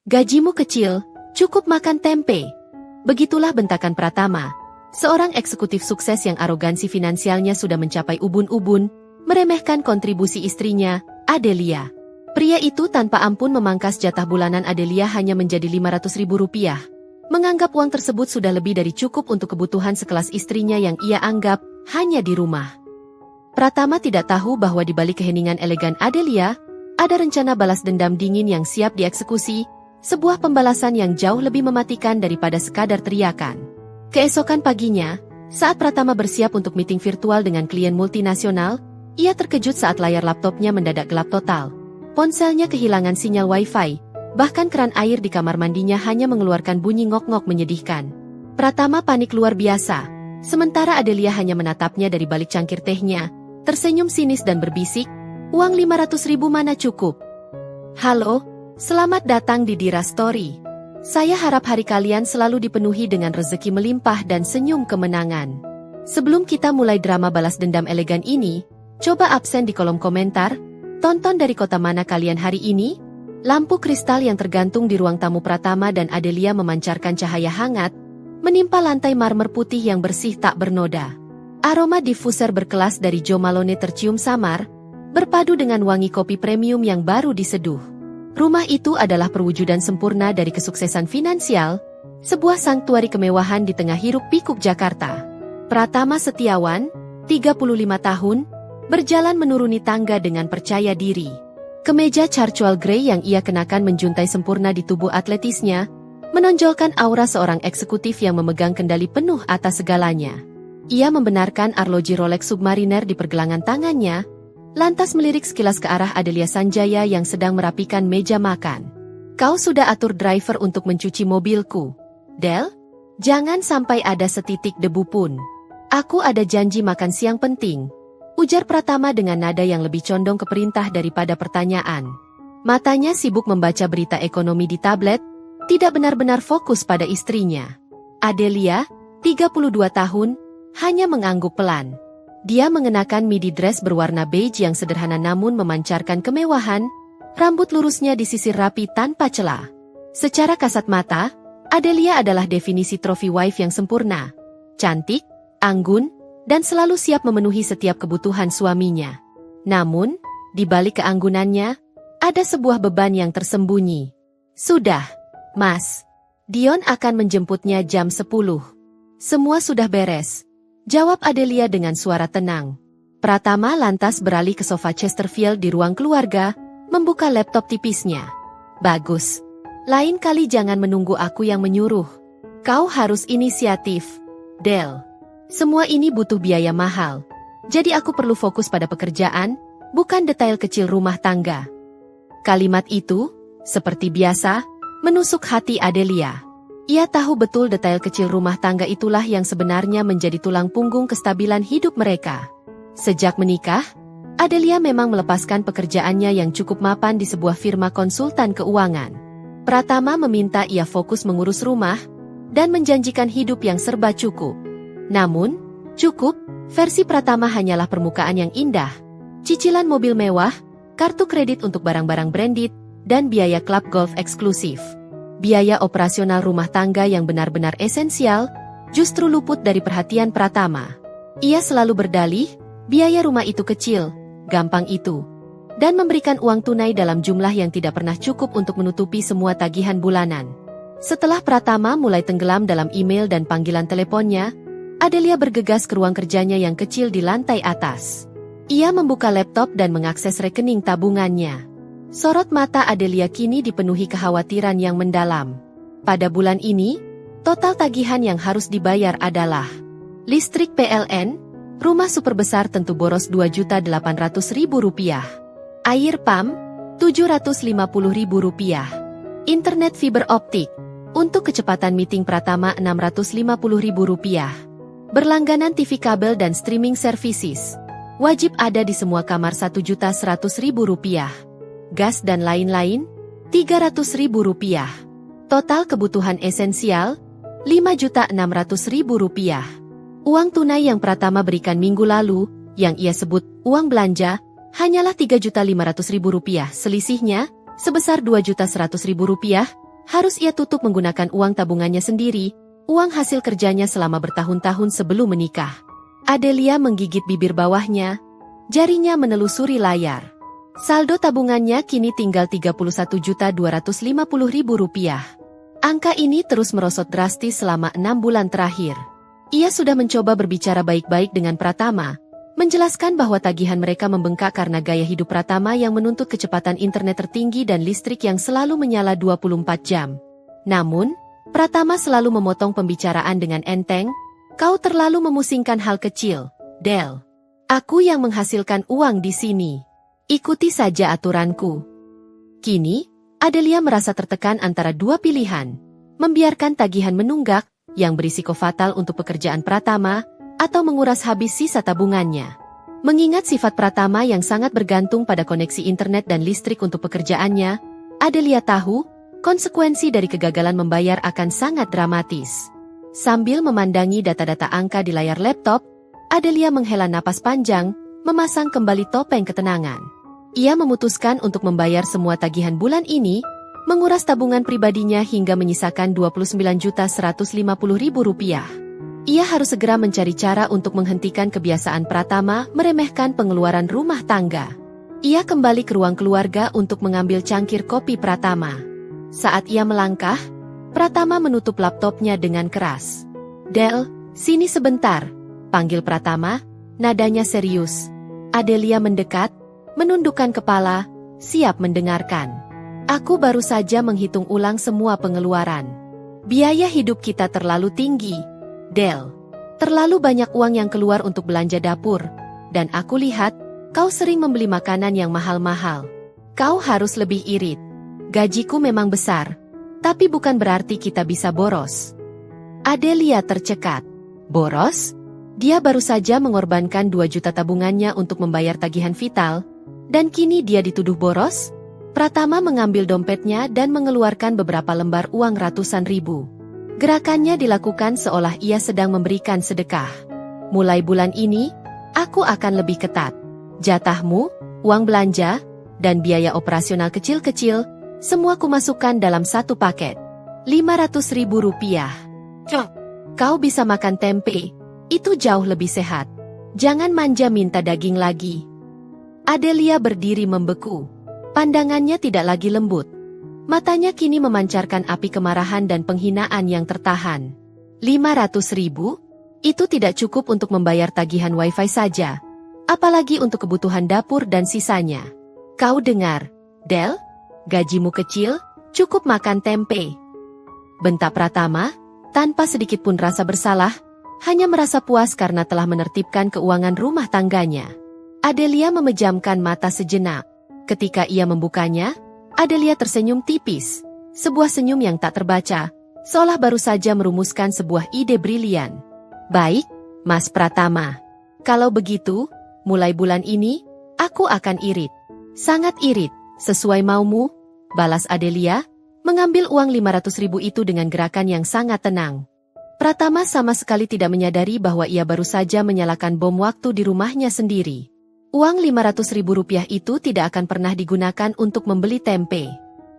Gajimu kecil, cukup makan tempe. Begitulah bentakan Pratama, seorang eksekutif sukses yang arogansi finansialnya sudah mencapai ubun-ubun, meremehkan kontribusi istrinya, Adelia. Pria itu tanpa ampun memangkas jatah bulanan Adelia hanya menjadi Rp500.000. Menganggap uang tersebut sudah lebih dari cukup untuk kebutuhan sekelas istrinya yang ia anggap hanya di rumah. Pratama tidak tahu bahwa di balik keheningan elegan Adelia, ada rencana balas dendam dingin yang siap dieksekusi, sebuah pembalasan yang jauh lebih mematikan daripada sekadar teriakan. Keesokan paginya, saat Pratama bersiap untuk meeting virtual dengan klien multinasional, ia terkejut saat layar laptopnya mendadak gelap total. Ponselnya kehilangan sinyal Wi-Fi, bahkan keran air di kamar mandinya hanya mengeluarkan bunyi ngok-ngok menyedihkan. Pratama panik luar biasa, sementara Adelia hanya menatapnya dari balik cangkir tehnya, tersenyum sinis dan berbisik, "Uang 500.000 mana cukup?" "Halo, selamat datang di Dira Story. Saya harap hari kalian selalu dipenuhi dengan rezeki melimpah dan senyum kemenangan. Sebelum kita mulai drama balas dendam elegan ini, coba absen di kolom komentar, tonton dari kota mana kalian hari ini?" Lampu kristal yang tergantung di ruang tamu Pratama dan Adelia memancarkan cahaya hangat, menimpa lantai marmer putih yang bersih tak bernoda. Aroma diffuser berkelas dari Jo Malone tercium samar, berpadu dengan wangi kopi premium yang baru diseduh. Rumah itu adalah perwujudan sempurna dari kesuksesan finansial, sebuah sanktuari kemewahan di tengah hiruk-pikuk Jakarta. Pratama Setiawan, 35 tahun, berjalan menuruni tangga dengan percaya diri. Kemeja charcoal grey yang ia kenakan menjuntai sempurna di tubuh atletisnya, menonjolkan aura seorang eksekutif yang memegang kendali penuh atas segalanya. Ia membenarkan arloji Rolex Submariner di pergelangan tangannya, lantas melirik sekilas ke arah Adelia Sanjaya yang sedang merapikan meja makan. "Kau sudah atur driver untuk mencuci mobilku, Del? Jangan sampai ada setitik debu pun. Aku ada janji makan siang penting," ujar Pratama dengan nada yang lebih condong ke perintah daripada pertanyaan. Matanya sibuk membaca berita ekonomi di tablet, tidak benar-benar fokus pada istrinya. Adelia, 32 tahun, hanya mengangguk pelan. Dia mengenakan midi dress berwarna beige yang sederhana namun memancarkan kemewahan, rambut lurusnya disisir rapi tanpa celah. Secara kasat mata, Adelia adalah definisi trophy wife yang sempurna. Cantik, anggun, dan selalu siap memenuhi setiap kebutuhan suaminya. Namun, di balik keanggunannya, ada sebuah beban yang tersembunyi. "Sudah, Mas. Dion akan menjemputnya jam 10. Semua sudah beres," jawab Adelia dengan suara tenang. Pratama lantas beralih ke sofa Chesterfield di ruang keluarga, membuka laptop tipisnya. "Bagus. Lain kali jangan menunggu aku yang menyuruh. Kau harus inisiatif, Del. Semua ini butuh biaya mahal. Jadi aku perlu fokus pada pekerjaan, bukan detail kecil rumah tangga." Kalimat itu, seperti biasa, menusuk hati Adelia. Ia tahu betul detail kecil rumah tangga itulah yang sebenarnya menjadi tulang punggung kestabilan hidup mereka. Sejak menikah, Adelia memang melepaskan pekerjaannya yang cukup mapan di sebuah firma konsultan keuangan. Pratama meminta ia fokus mengurus rumah dan menjanjikan hidup yang serba cukup. Namun, cukup, versi Pratama hanyalah permukaan yang indah, cicilan mobil mewah, kartu kredit untuk barang-barang branded, dan biaya klub golf eksklusif. Biaya operasional rumah tangga yang benar-benar esensial, justru luput dari perhatian Pratama. Ia selalu berdalih, biaya rumah itu kecil, gampang itu, dan memberikan uang tunai dalam jumlah yang tidak pernah cukup untuk menutupi semua tagihan bulanan. Setelah Pratama mulai tenggelam dalam email dan panggilan teleponnya, Adelia bergegas ke ruang kerjanya yang kecil di lantai atas. Ia membuka laptop dan mengakses rekening tabungannya. Sorot mata Adelia kini dipenuhi kekhawatiran yang mendalam. Pada bulan ini, total tagihan yang harus dibayar adalah listrik PLN, rumah super besar tentu boros Rp2.800.000, air PAM, Rp750.000, internet fiber optik, untuk kecepatan meeting Pratama Rp650.000, berlangganan TV kabel dan streaming services, wajib ada di semua kamar Rp1.100.000, gas dan lain-lain, Rp300.000. Total kebutuhan esensial, Rp5.600.000. Uang tunai yang Pratama berikan minggu lalu, yang ia sebut uang belanja, hanyalah Rp3.500.000. Selisihnya, sebesar Rp2.100.000, Harus ia tutup menggunakan uang tabungannya sendiri, uang hasil kerjanya selama bertahun-tahun sebelum menikah. Adelia menggigit bibir bawahnya, jarinya menelusuri layar. Saldo tabungannya kini tinggal Rp31.250.000. Angka ini terus merosot drastis selama 6 bulan terakhir. Ia sudah mencoba berbicara baik-baik dengan Pratama, menjelaskan bahwa tagihan mereka membengkak karena gaya hidup Pratama yang menuntut kecepatan internet tertinggi dan listrik yang selalu menyala 24 jam. Namun, Pratama selalu memotong pembicaraan dengan enteng, "Kau terlalu memusingkan hal kecil, Del. Aku yang menghasilkan uang di sini. Ikuti saja aturanku." Kini, Adelia merasa tertekan antara dua pilihan, membiarkan tagihan menunggak, yang berisiko fatal untuk pekerjaan Pratama, atau menguras habis sisa tabungannya. Mengingat sifat Pratama yang sangat bergantung pada koneksi internet dan listrik untuk pekerjaannya, Adelia tahu, konsekuensi dari kegagalan membayar akan sangat dramatis. Sambil memandangi data-data angka di layar laptop, Adelia menghela napas panjang, memasang kembali topeng ketenangan. Ia memutuskan untuk membayar semua tagihan bulan ini, menguras tabungan pribadinya hingga menyisakan Rp29.150.000. Ia harus segera mencari cara untuk menghentikan kebiasaan Pratama meremehkan pengeluaran rumah tangga. Ia kembali ke ruang keluarga untuk mengambil cangkir kopi Pratama. Saat ia melangkah, Pratama menutup laptopnya dengan keras. "Del, sini sebentar," panggil Pratama, nadanya serius. Adelia mendekat, menundukkan kepala, siap mendengarkan. "Aku baru saja menghitung ulang semua pengeluaran. Biaya hidup kita terlalu tinggi, Del. Terlalu banyak uang yang keluar untuk belanja dapur, dan aku lihat, kau sering membeli makanan yang mahal-mahal. Kau harus lebih irit. Gajiku memang besar, tapi bukan berarti kita bisa boros." Adelia tercekat. Boros? Dia baru saja mengorbankan 2 juta tabungannya untuk membayar tagihan vital, dan kini dia dituduh boros? Pratama mengambil dompetnya dan mengeluarkan beberapa lembar uang ratusan ribu. Gerakannya dilakukan seolah ia sedang memberikan sedekah. "Mulai bulan ini, aku akan lebih ketat. Jatahmu, uang belanja, dan biaya operasional kecil-kecil, semua kumasukkan dalam satu paket. Rp500.000. Kau bisa makan tempe, itu jauh lebih sehat. Jangan manja minta daging lagi." Adelia berdiri membeku. Pandangannya tidak lagi lembut. Matanya kini memancarkan api kemarahan dan penghinaan yang tertahan. 500.000? Itu tidak cukup untuk membayar tagihan wifi saja. Apalagi untuk kebutuhan dapur dan sisanya. "Kau dengar, Del? Gajimu kecil, cukup makan tempe." Bentak Pratama, tanpa sedikit pun rasa bersalah, hanya merasa puas karena telah menertibkan keuangan rumah tangganya. Adelia memejamkan mata sejenak. Ketika ia membukanya, Adelia tersenyum tipis. Sebuah senyum yang tak terbaca, seolah baru saja merumuskan sebuah ide brilian. "Baik, Mas Pratama. Kalau begitu, mulai bulan ini, aku akan irit." "Sangat irit, sesuai maumu," balas Adelia, mengambil uang 500.000 itu dengan gerakan yang sangat tenang. Pratama sama sekali tidak menyadari bahwa ia baru saja menyalakan bom waktu di rumahnya sendiri. Uang Rp500.000 itu tidak akan pernah digunakan untuk membeli tempe.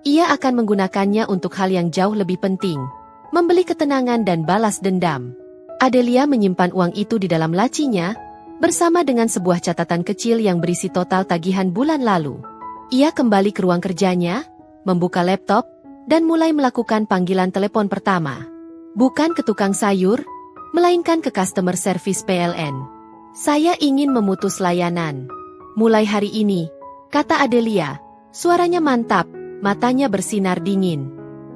Ia akan menggunakannya untuk hal yang jauh lebih penting, membeli ketenangan dan balas dendam. Adelia menyimpan uang itu di dalam lacinya, bersama dengan sebuah catatan kecil yang berisi total tagihan bulan lalu. Ia kembali ke ruang kerjanya, membuka laptop, dan mulai melakukan panggilan telepon pertama. Bukan ke tukang sayur, melainkan ke customer service PLN. "Saya ingin memutus layanan. Mulai hari ini," kata Adelia. Suaranya mantap, matanya bersinar dingin.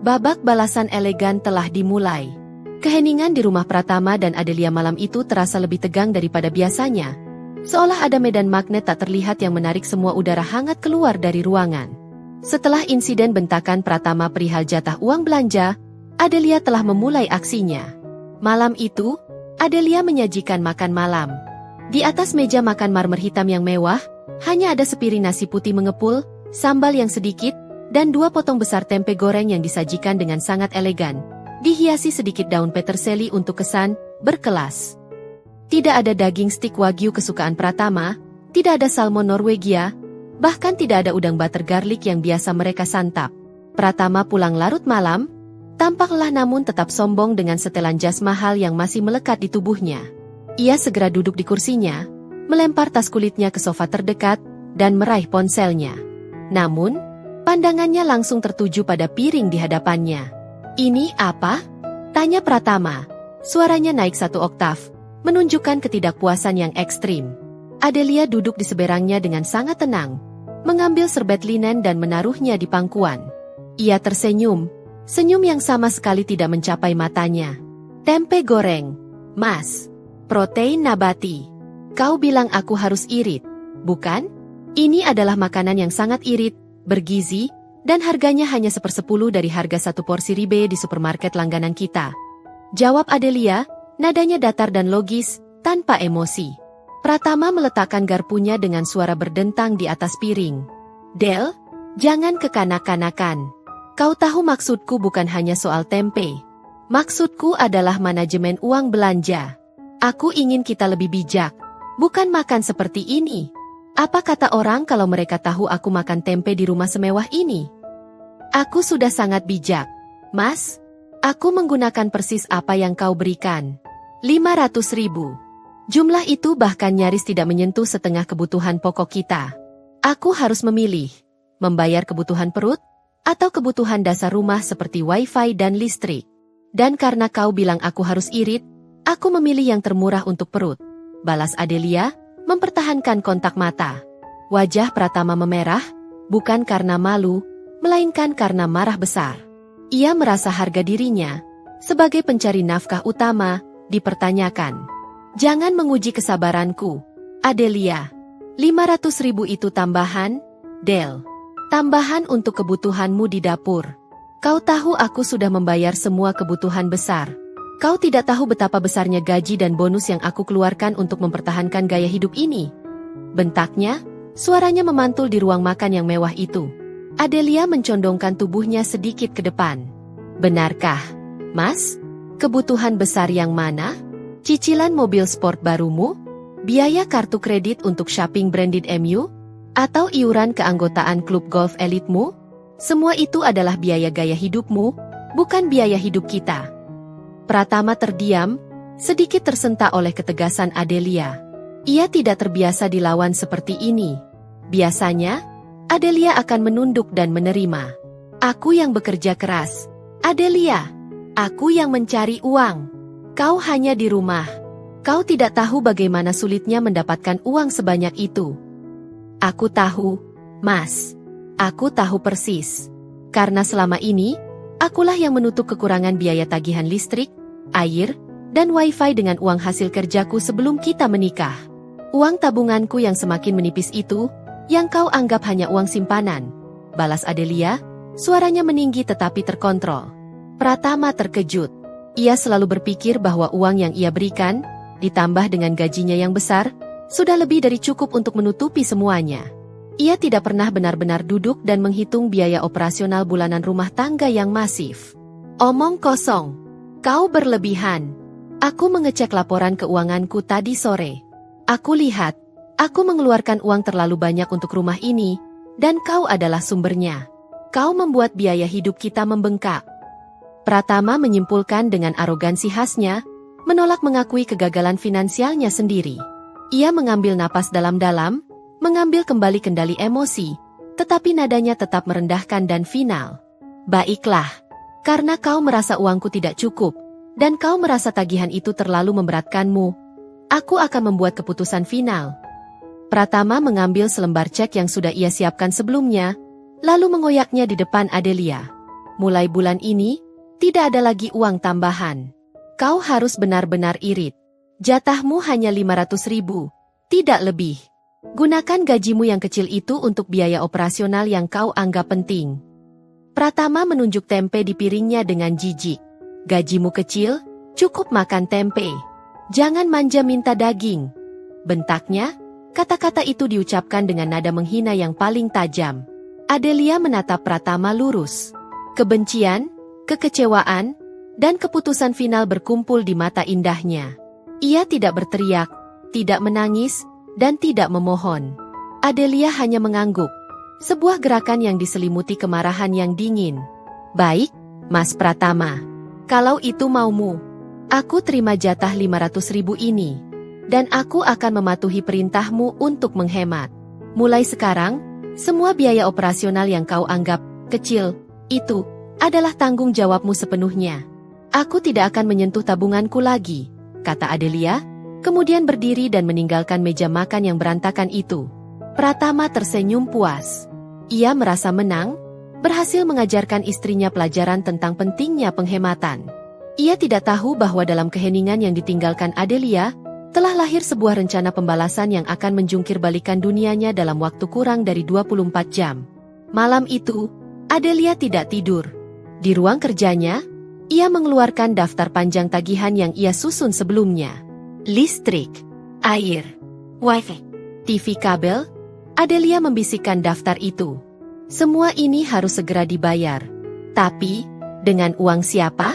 Babak balasan elegan telah dimulai. Keheningan di rumah Pratama dan Adelia malam itu terasa lebih tegang daripada biasanya. Seolah ada medan magnet tak terlihat yang menarik semua udara hangat keluar dari ruangan. Setelah insiden bentakan Pratama perihal jatah uang belanja, Adelia telah memulai aksinya. Malam itu, Adelia menyajikan makan malam. Di atas meja makan marmer hitam yang mewah, hanya ada sepiring nasi putih mengepul, sambal yang sedikit, dan 2 potong besar tempe goreng yang disajikan dengan sangat elegan, dihiasi sedikit daun peterseli untuk kesan berkelas. Tidak ada daging stik wagyu kesukaan Pratama, tidak ada salmon Norwegia, bahkan tidak ada udang butter garlic yang biasa mereka santap. Pratama pulang larut malam, tampak lelah namun tetap sombong dengan setelan jas mahal yang masih melekat di tubuhnya. Ia segera duduk di kursinya, melempar tas kulitnya ke sofa terdekat, dan meraih ponselnya. Namun, pandangannya langsung tertuju pada piring di hadapannya. "Ini apa?" tanya Pratama. Suaranya naik 1 oktav, menunjukkan ketidakpuasan yang ekstrim. Adelia duduk di seberangnya dengan sangat tenang, mengambil serbet linen dan menaruhnya di pangkuan. Ia tersenyum, senyum yang sama sekali tidak mencapai matanya. "Tempe goreng, Mas. Protein nabati. Kau bilang aku harus irit, bukan? Ini adalah makanan yang sangat irit, bergizi, dan harganya hanya 1/10 dari harga 1 porsi ribe di supermarket langganan kita," jawab Adelia, nadanya datar dan logis, tanpa emosi. Pratama meletakkan garpunya dengan suara berdentang di atas piring. "Del, jangan kekanak-kanakan. Kau tahu maksudku bukan hanya soal tempe. Maksudku adalah manajemen uang belanja. Aku ingin kita lebih bijak, bukan makan seperti ini. Apa kata orang kalau mereka tahu aku makan tempe di rumah semewah ini? Aku sudah sangat bijak, Mas. Aku menggunakan persis apa yang kau berikan. 500.000. Jumlah itu bahkan nyaris tidak menyentuh setengah kebutuhan pokok kita. Aku harus memilih, membayar kebutuhan perut, atau kebutuhan dasar rumah seperti wifi dan listrik. Dan karena kau bilang aku harus irit, aku memilih yang termurah untuk perut," balas Adelia, mempertahankan kontak mata. Wajah Pratama memerah, bukan karena malu, melainkan karena marah besar. Ia merasa harga dirinya, sebagai pencari nafkah utama, dipertanyakan. "Jangan menguji kesabaranku, Adelia. 500.000 itu tambahan, Del. Tambahan untuk kebutuhanmu di dapur. Kau tahu aku sudah membayar semua kebutuhan besar. Kau tidak tahu betapa besarnya gaji dan bonus yang aku keluarkan untuk mempertahankan gaya hidup ini," bentaknya, suaranya memantul di ruang makan yang mewah itu. Adelia mencondongkan tubuhnya sedikit ke depan. "Benarkah, Mas? Kebutuhan besar yang mana? Cicilan mobil sport barumu? Biaya kartu kredit untuk shopping branded MU? Atau iuran keanggotaan klub golf elitmu? Semua itu adalah biaya gaya hidupmu, bukan biaya hidup kita." Pratama terdiam, sedikit tersentak oleh ketegasan Adelia. Ia tidak terbiasa dilawan seperti ini. Biasanya, Adelia akan menunduk dan menerima. "Aku yang bekerja keras, Adelia. Aku yang mencari uang. Kau hanya di rumah. Kau tidak tahu bagaimana sulitnya mendapatkan uang sebanyak itu." "Aku tahu, Mas. Aku tahu persis. Karena selama ini, akulah yang menutup kekurangan biaya tagihan listrik, air, dan wifi dengan uang hasil kerjaku sebelum kita menikah. Uang tabunganku yang semakin menipis itu, yang kau anggap hanya uang simpanan," balas Adelia, suaranya meninggi tetapi terkontrol. Pratama terkejut. Ia selalu berpikir bahwa uang yang ia berikan, ditambah dengan gajinya yang besar, sudah lebih dari cukup untuk menutupi semuanya. Ia tidak pernah benar-benar duduk dan menghitung biaya operasional bulanan rumah tangga yang masif. "Omong kosong. Kau berlebihan. Aku mengecek laporan keuanganku tadi sore. Aku lihat, aku mengeluarkan uang terlalu banyak untuk rumah ini, dan kau adalah sumbernya. Kau membuat biaya hidup kita membengkak." Pratama menyimpulkan dengan arogansi khasnya, menolak mengakui kegagalan finansialnya sendiri. Ia mengambil napas dalam-dalam, mengambil kembali kendali emosi, tetapi nadanya tetap merendahkan dan final. "Baiklah, karena kau merasa uangku tidak cukup, dan kau merasa tagihan itu terlalu memberatkanmu, aku akan membuat keputusan final." Pratama mengambil selembar cek yang sudah ia siapkan sebelumnya, lalu mengoyaknya di depan Adelia. "Mulai bulan ini, tidak ada lagi uang tambahan. Kau harus benar-benar irit. Jatahmu hanya 500.000, tidak lebih. Gunakan gajimu yang kecil itu untuk biaya operasional yang kau anggap penting." Pratama menunjuk tempe di piringnya dengan jijik. "Gajimu kecil, cukup makan tempe. Jangan manja minta daging," bentaknya. Kata-kata itu diucapkan dengan nada menghina yang paling tajam. Adelia menatap Pratama lurus. Kebencian, kekecewaan, dan keputusan final berkumpul di mata indahnya. Ia tidak berteriak, tidak menangis, dan tidak memohon. Adelia hanya mengangguk. Sebuah gerakan yang diselimuti kemarahan yang dingin. Baik, Mas Pratama. Kalau itu maumu, aku terima jatah 500.000 ini. Dan aku akan mematuhi perintahmu untuk menghemat. Mulai sekarang, semua biaya operasional yang kau anggap kecil, itu adalah tanggung jawabmu sepenuhnya. Aku tidak akan menyentuh tabunganku lagi, kata Adelia, kemudian berdiri dan meninggalkan meja makan yang berantakan itu. Pratama tersenyum puas. Ia merasa menang, berhasil mengajarkan istrinya pelajaran tentang pentingnya penghematan. Ia tidak tahu bahwa dalam keheningan yang ditinggalkan Adelia, telah lahir sebuah rencana pembalasan yang akan menjungkir balikan dunianya dalam waktu kurang dari 24 jam. Malam itu, Adelia tidak tidur. Di ruang kerjanya, ia mengeluarkan daftar panjang tagihan yang ia susun sebelumnya. Listrik, air, wifi, TV kabel. Adelia membisikkan daftar itu. Semua ini harus segera dibayar. Tapi, dengan uang siapa?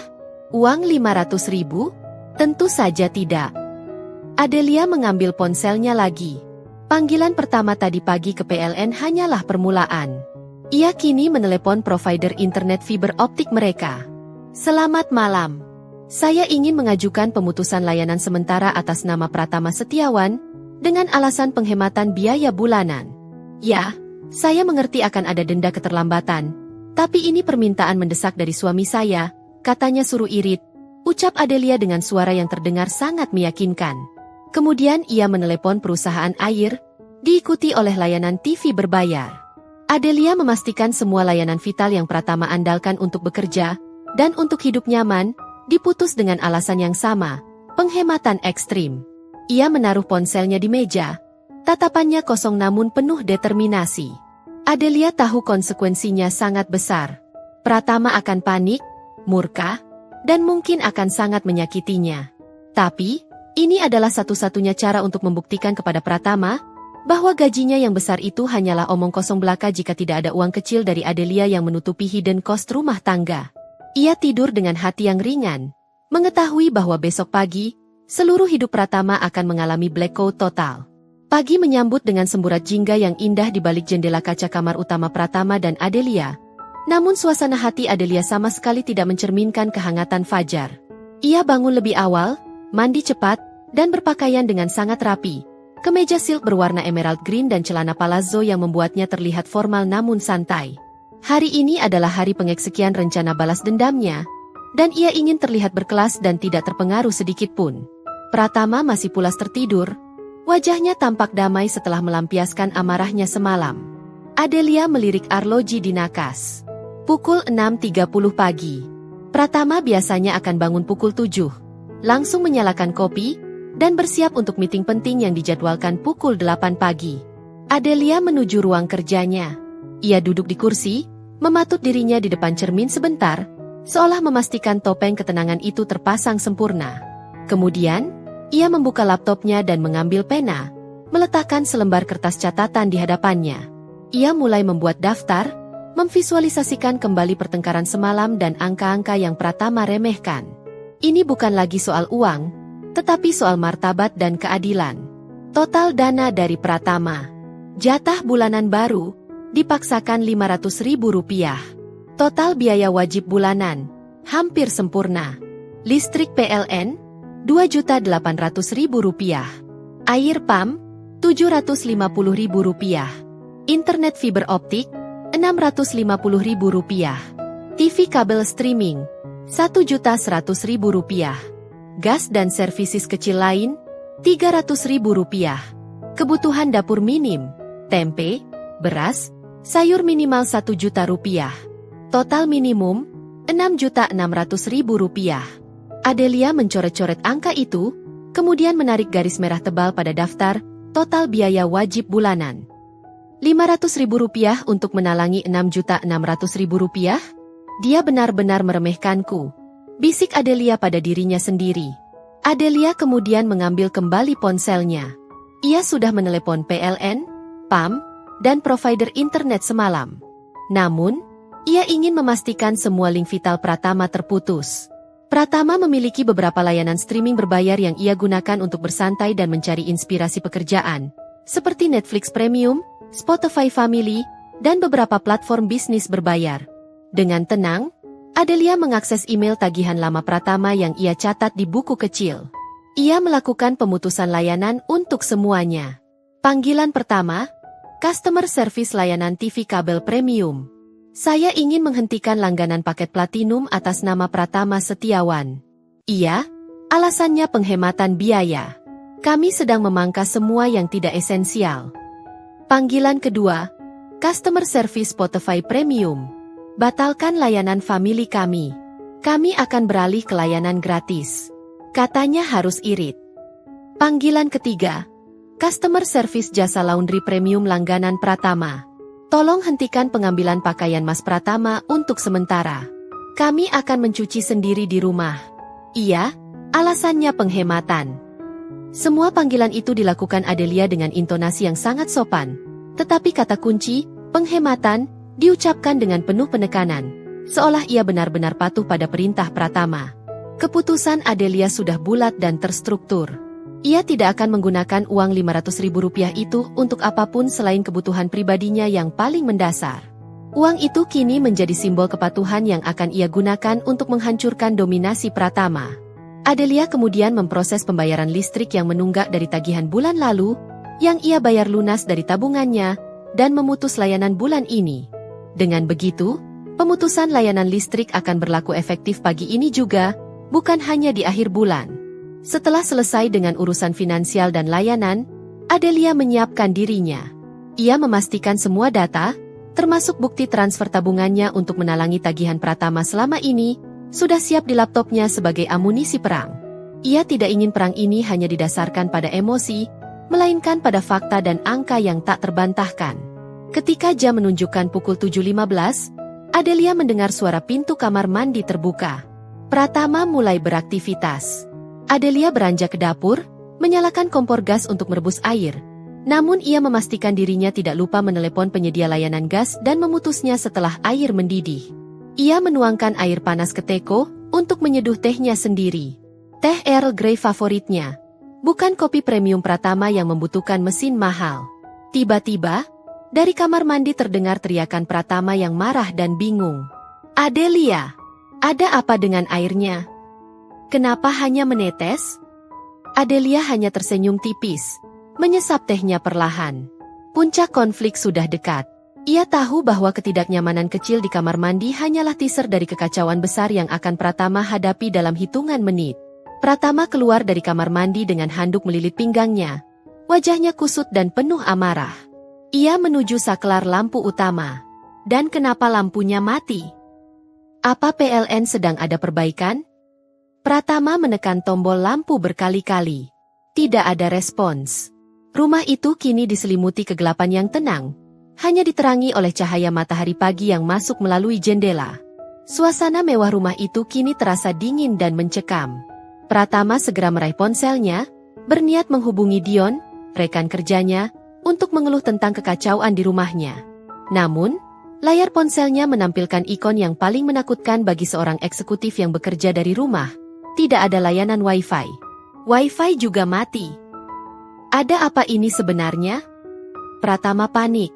Uang 500.000? Tentu saja tidak. Adelia mengambil ponselnya lagi. Panggilan pertama tadi pagi ke PLN hanyalah permulaan. Ia kini menelepon provider internet fiber optik mereka. Selamat malam. Saya ingin mengajukan pemutusan layanan sementara atas nama Pratama Setiawan, dengan alasan penghematan biaya bulanan. Ya, saya mengerti akan ada denda keterlambatan, tapi ini permintaan mendesak dari suami saya, katanya suruh irit, ucap Adelia dengan suara yang terdengar sangat meyakinkan. Kemudian ia menelepon perusahaan air, diikuti oleh layanan TV berbayar. Adelia memastikan semua layanan vital yang Pratama andalkan untuk bekerja, dan untuk hidup nyaman, diputus dengan alasan yang sama, penghematan ekstrim. Ia menaruh ponselnya di meja, tatapannya kosong namun penuh determinasi. Adelia tahu konsekuensinya sangat besar. Pratama akan panik, murka, dan mungkin akan sangat menyakitinya. Tapi, ini adalah satu-satunya cara untuk membuktikan kepada Pratama, bahwa gajinya yang besar itu hanyalah omong kosong belaka jika tidak ada uang kecil dari Adelia yang menutupi hidden cost rumah tangga. Ia tidur dengan hati yang ringan, mengetahui bahwa besok pagi, seluruh hidup Pratama akan mengalami blackout total. Pagi menyambut dengan semburat jingga yang indah di balik jendela kaca kamar utama Pratama dan Adelia. Namun suasana hati Adelia sama sekali tidak mencerminkan kehangatan fajar. Ia bangun lebih awal, mandi cepat, dan berpakaian dengan sangat rapi. Kemeja silk berwarna emerald green dan celana palazzo yang membuatnya terlihat formal namun santai. Hari ini adalah hari pengeksekian rencana balas dendamnya, dan ia ingin terlihat berkelas dan tidak terpengaruh sedikit pun. Pratama masih pulas tertidur, wajahnya tampak damai setelah melampiaskan amarahnya semalam. Adelia melirik arloji di nakas. Pukul 6.30 pagi. Pratama biasanya akan bangun pukul 7, langsung menyalakan kopi, dan bersiap untuk meeting penting yang dijadwalkan pukul 8 pagi. Adelia menuju ruang kerjanya. Ia duduk di kursi, mematut dirinya di depan cermin sebentar, seolah memastikan topeng ketenangan itu terpasang sempurna. Kemudian, ia membuka laptopnya dan mengambil pena, meletakkan selembar kertas catatan di hadapannya. Ia mulai membuat daftar, memvisualisasikan kembali pertengkaran semalam dan angka-angka yang Pratama remehkan. Ini bukan lagi soal uang, tetapi soal martabat dan keadilan. Total dana dari Pratama. Jatah bulanan baru, dipaksakan Rp500.000. Total biaya wajib bulanan, hampir sempurna. Listrik PLN, Rp2.800.000. Air PAM, Rp750.000. Internet fiber optik, Rp650.000. TV kabel streaming, Rp1.100.000. Gas dan servisis kecil lain, Rp300.000. Kebutuhan dapur minim, tempe, beras, sayur minimal Rp1.000.000. Total minimum, Rp6.600.000. Adelia mencoret-coret angka itu, kemudian menarik garis merah tebal pada daftar, total biaya wajib bulanan. Rp500.000 untuk menalangi Rp6.600.000? Dia benar-benar meremehkanku, bisik Adelia pada dirinya sendiri. Adelia kemudian mengambil kembali ponselnya. Ia sudah menelepon PLN, PAM, dan provider internet semalam. Namun, ia ingin memastikan semua link vital Pratama terputus. Pratama memiliki beberapa layanan streaming berbayar yang ia gunakan untuk bersantai dan mencari inspirasi pekerjaan, seperti Netflix Premium, Spotify Family, dan beberapa platform bisnis berbayar. Dengan tenang, Adelia mengakses email tagihan lama Pratama yang ia catat di buku kecil. Ia melakukan pemutusan layanan untuk semuanya. Panggilan pertama, Customer Service Layanan TV Kabel Premium. Saya ingin menghentikan langganan paket Platinum atas nama Pratama Setiawan. Iya, alasannya penghematan biaya. Kami sedang memangkas semua yang tidak esensial. Panggilan kedua, Customer Service Spotify Premium. Batalkan layanan family kami. Kami akan beralih ke layanan gratis. Katanya harus irit. Panggilan ketiga, Customer Service Jasa Laundry Premium langganan Pratama. Tolong hentikan pengambilan pakaian Mas Pratama untuk sementara. Kami akan mencuci sendiri di rumah. Iya, alasannya penghematan. Semua panggilan itu dilakukan Adelia dengan intonasi yang sangat sopan. Tetapi kata kunci, penghematan, diucapkan dengan penuh penekanan. Seolah ia benar-benar patuh pada perintah Pratama. Keputusan Adelia sudah bulat dan terstruktur. Ia tidak akan menggunakan uang Rp500.000 itu untuk apapun selain kebutuhan pribadinya yang paling mendasar. Uang itu kini menjadi simbol kepatuhan yang akan ia gunakan untuk menghancurkan dominasi Pratama. Adelia kemudian memproses pembayaran listrik yang menunggak dari tagihan bulan lalu, yang ia bayar lunas dari tabungannya, dan memutus layanan bulan ini. Dengan begitu, pemutusan layanan listrik akan berlaku efektif pagi ini juga, bukan hanya di akhir bulan. Setelah selesai dengan urusan finansial dan layanan, Adelia menyiapkan dirinya. Ia memastikan semua data, termasuk bukti transfer tabungannya untuk menalangi tagihan Pratama selama ini, sudah siap di laptopnya sebagai amunisi perang. Ia tidak ingin perang ini hanya didasarkan pada emosi, melainkan pada fakta dan angka yang tak terbantahkan. Ketika jam menunjukkan pukul 7.15, Adelia mendengar suara pintu kamar mandi terbuka. Pratama mulai beraktivitas. Adelia beranjak ke dapur, menyalakan kompor gas untuk merebus air. Namun ia memastikan dirinya tidak lupa menelepon penyedia layanan gas dan memutusnya setelah air mendidih. Ia menuangkan air panas ke teko untuk menyeduh tehnya sendiri. Teh Earl Grey favoritnya. Bukan kopi premium Pratama yang membutuhkan mesin mahal. Tiba-tiba, dari kamar mandi terdengar teriakan Pratama yang marah dan bingung. Adelia! Ada apa dengan airnya? Kenapa hanya menetes? Adelia hanya tersenyum tipis, menyesap tehnya perlahan. Puncak konflik sudah dekat. Ia tahu bahwa ketidaknyamanan kecil di kamar mandi hanyalah teaser dari kekacauan besar yang akan Pratama hadapi dalam hitungan menit. Pratama keluar dari kamar mandi dengan handuk melilit pinggangnya. Wajahnya kusut dan penuh amarah. Ia menuju saklar lampu utama. Dan kenapa lampunya mati? Apa PLN sedang ada perbaikan? Pratama menekan tombol lampu berkali-kali. Tidak ada respons. Rumah itu kini diselimuti kegelapan yang tenang. Hanya diterangi oleh cahaya matahari pagi yang masuk melalui jendela. Suasana mewah rumah itu kini terasa dingin dan mencekam. Pratama segera meraih ponselnya, berniat menghubungi Dion, rekan kerjanya, untuk mengeluh tentang kekacauan di rumahnya. Namun, layar ponselnya menampilkan ikon yang paling menakutkan bagi seorang eksekutif yang bekerja dari rumah. Tidak ada layanan Wi-Fi. Wi-Fi juga mati. Ada apa ini sebenarnya? Pratama panik.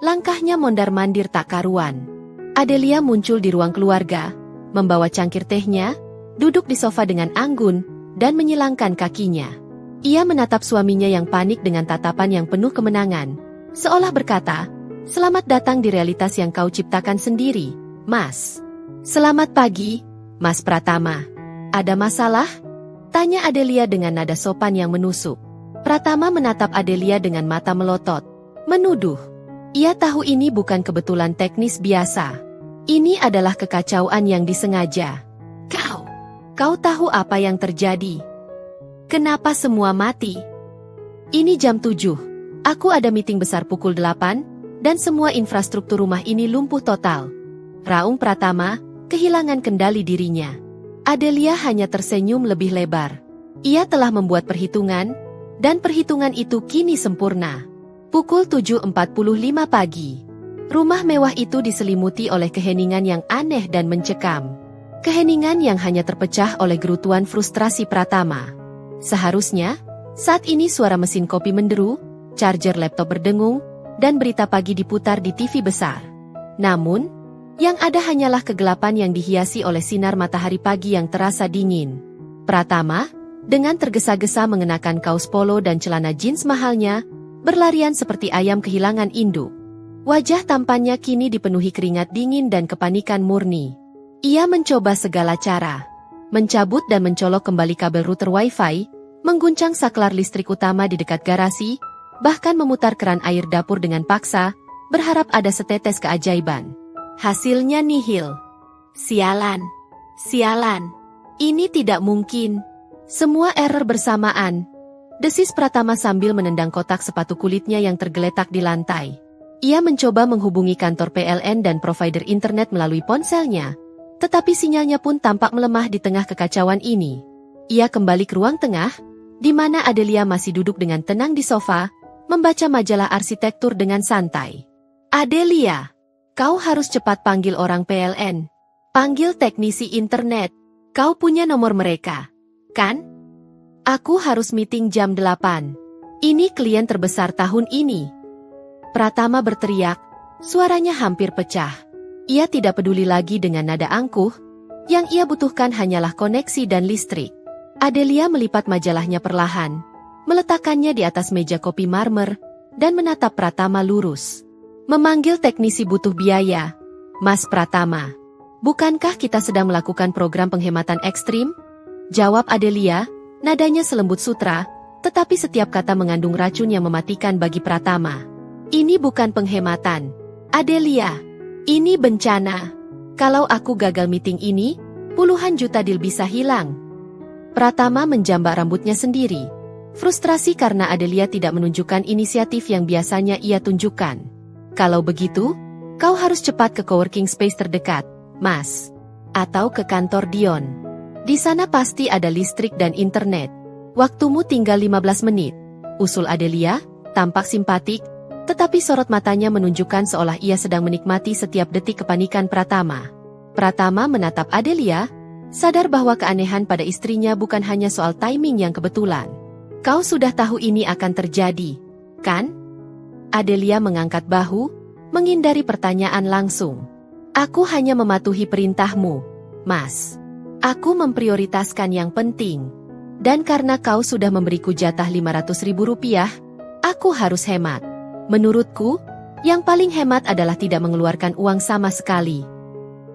Langkahnya mondar-mandir tak karuan. Adelia muncul di ruang keluarga, membawa cangkir tehnya, duduk di sofa dengan anggun, dan menyilangkan kakinya. Ia menatap suaminya yang panik dengan tatapan yang penuh kemenangan, seolah berkata, "Selamat datang di realitas yang kau ciptakan sendiri, Mas." "Selamat pagi, Mas Pratama. Ada masalah?" tanya Adelia dengan nada sopan yang menusuk. Pratama menatap Adelia dengan mata melotot, menuduh. Ia tahu ini bukan kebetulan teknis biasa. Ini adalah kekacauan yang disengaja. Kau tahu apa yang terjadi? Kenapa semua mati? Ini jam 7. Aku ada meeting besar pukul 8, dan semua infrastruktur rumah ini lumpuh total. Raung Pratama, kehilangan kendali dirinya. Adelia hanya tersenyum lebih lebar. Ia telah membuat perhitungan, dan perhitungan itu kini sempurna. Pukul 7.45 pagi. Rumah mewah itu diselimuti oleh keheningan yang aneh dan mencekam. Keheningan yang hanya terpecah oleh gerutuan frustrasi Pratama. Seharusnya, saat ini suara mesin kopi menderu, charger laptop berdengung, dan berita pagi diputar di TV besar. Namun, yang ada hanyalah kegelapan yang dihiasi oleh sinar matahari pagi yang terasa dingin. Pratama, dengan tergesa-gesa mengenakan kaos polo dan celana jeans mahalnya, berlarian seperti ayam kehilangan induk. Wajah tampannya kini dipenuhi keringat dingin dan kepanikan murni. Ia mencoba segala cara. Mencabut dan mencolok kembali kabel router Wi-Fi, mengguncang saklar listrik utama di dekat garasi, bahkan memutar keran air dapur dengan paksa, berharap ada setetes keajaiban. Hasilnya nihil. Sialan. Sialan. Ini tidak mungkin. Semua error bersamaan. Desis Pratama sambil menendang kotak sepatu kulitnya yang tergeletak di lantai. Ia mencoba menghubungi kantor PLN dan provider internet melalui ponselnya, tetapi sinyalnya pun tampak melemah di tengah kekacauan ini. Ia kembali ke ruang tengah, di mana Adelia masih duduk dengan tenang di sofa, membaca majalah arsitektur dengan santai. Adelia, kau harus cepat panggil orang PLN. Panggil teknisi internet. Kau punya nomor mereka, kan? Aku harus meeting jam 8. Ini klien terbesar tahun ini. Pratama berteriak, suaranya hampir pecah. Ia tidak peduli lagi dengan nada angkuh, yang ia butuhkan hanyalah koneksi dan listrik. Adelia melipat majalahnya perlahan, meletakkannya di atas meja kopi marmer, dan menatap Pratama lurus. Memanggil teknisi butuh biaya. Mas Pratama, bukankah kita sedang melakukan program penghematan ekstrim? Jawab Adelia, nadanya selembut sutra, tetapi setiap kata mengandung racun yang mematikan bagi Pratama. Ini bukan penghematan. Adelia, ini bencana. Kalau aku gagal meeting ini, puluhan juta deal bisa hilang. Pratama menjambak rambutnya sendiri. Frustrasi karena Adelia tidak menunjukkan inisiatif yang biasanya ia tunjukkan. Kalau begitu, kau harus cepat ke coworking space terdekat, Mas. Atau ke kantor Dion. Di sana pasti ada listrik dan internet. Waktumu tinggal 15 menit. Usul Adelia, tampak simpatik, tetapi sorot matanya menunjukkan seolah ia sedang menikmati setiap detik kepanikan Pratama. Pratama menatap Adelia, sadar bahwa keanehan pada istrinya bukan hanya soal timing yang kebetulan. Kau sudah tahu ini akan terjadi, kan? Adelia mengangkat bahu, menghindari pertanyaan langsung. Aku hanya mematuhi perintahmu, Mas. Aku memprioritaskan yang penting. Dan karena kau sudah memberiku jatah Rp500.000, aku harus hemat. Menurutku, yang paling hemat adalah tidak mengeluarkan uang sama sekali.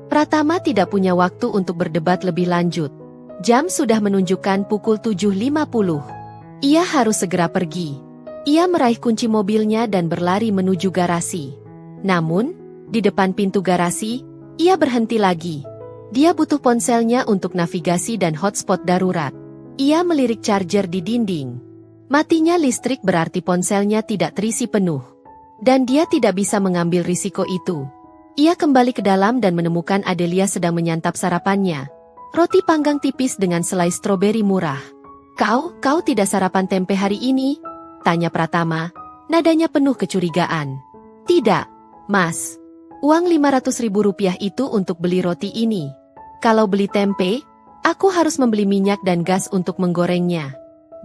Pratama tidak punya waktu untuk berdebat lebih lanjut. Jam sudah menunjukkan pukul 7.50. Ia harus segera pergi. Ia meraih kunci mobilnya dan berlari menuju garasi. Namun, di depan pintu garasi, ia berhenti lagi. Dia butuh ponselnya untuk navigasi dan hotspot darurat. Ia melirik charger di dinding. Matinya listrik berarti ponselnya tidak terisi penuh. Dan dia tidak bisa mengambil risiko itu. Ia kembali ke dalam dan menemukan Adelia sedang menyantap sarapannya. Roti panggang tipis dengan selai stroberi murah. Kau tidak sarapan tempe hari ini? Tanya Pratama, nadanya penuh kecurigaan. Tidak, Mas. Uang Rp500.000 itu untuk beli roti ini. Kalau beli tempe, aku harus membeli minyak dan gas untuk menggorengnya.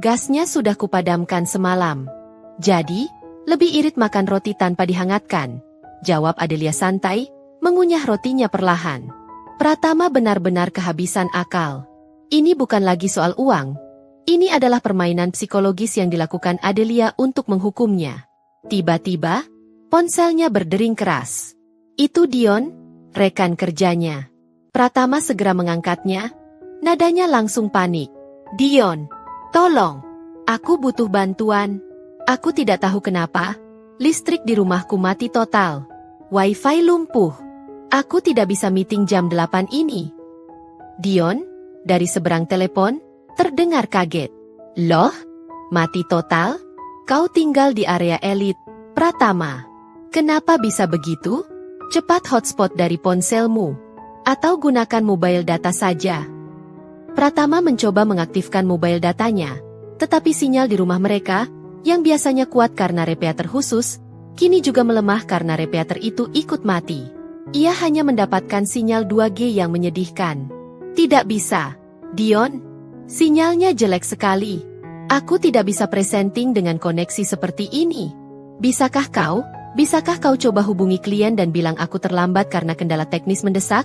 Gasnya sudah kupadamkan semalam. Jadi, lebih irit makan roti tanpa dihangatkan. Jawab Adelia santai, mengunyah rotinya perlahan. Pratama benar-benar kehabisan akal. Ini bukan lagi soal uang. Ini adalah permainan psikologis yang dilakukan Adelia untuk menghukumnya. Tiba-tiba, ponselnya berdering keras. Itu Dion, rekan kerjanya. Pratama segera mengangkatnya, nadanya langsung panik. Dion, tolong, aku butuh bantuan. Aku tidak tahu kenapa, listrik di rumahku mati total. Wi-Fi lumpuh. Aku tidak bisa meeting jam 8 ini. Dion, dari seberang telepon, terdengar kaget. Loh? Mati total? Kau tinggal di area elit, Pratama. Kenapa bisa begitu? Cepat hotspot dari ponselmu. Atau gunakan mobile data saja. Pratama mencoba mengaktifkan mobile datanya. Tetapi sinyal di rumah mereka, yang biasanya kuat karena repeater khusus, kini juga melemah karena repeater itu ikut mati. Ia hanya mendapatkan sinyal 2G yang menyedihkan. Tidak bisa. Dion, sinyalnya jelek sekali. Aku tidak bisa presenting dengan koneksi seperti ini. Bisakah kau Bisakah kau coba hubungi klien dan bilang aku terlambat karena kendala teknis mendesak?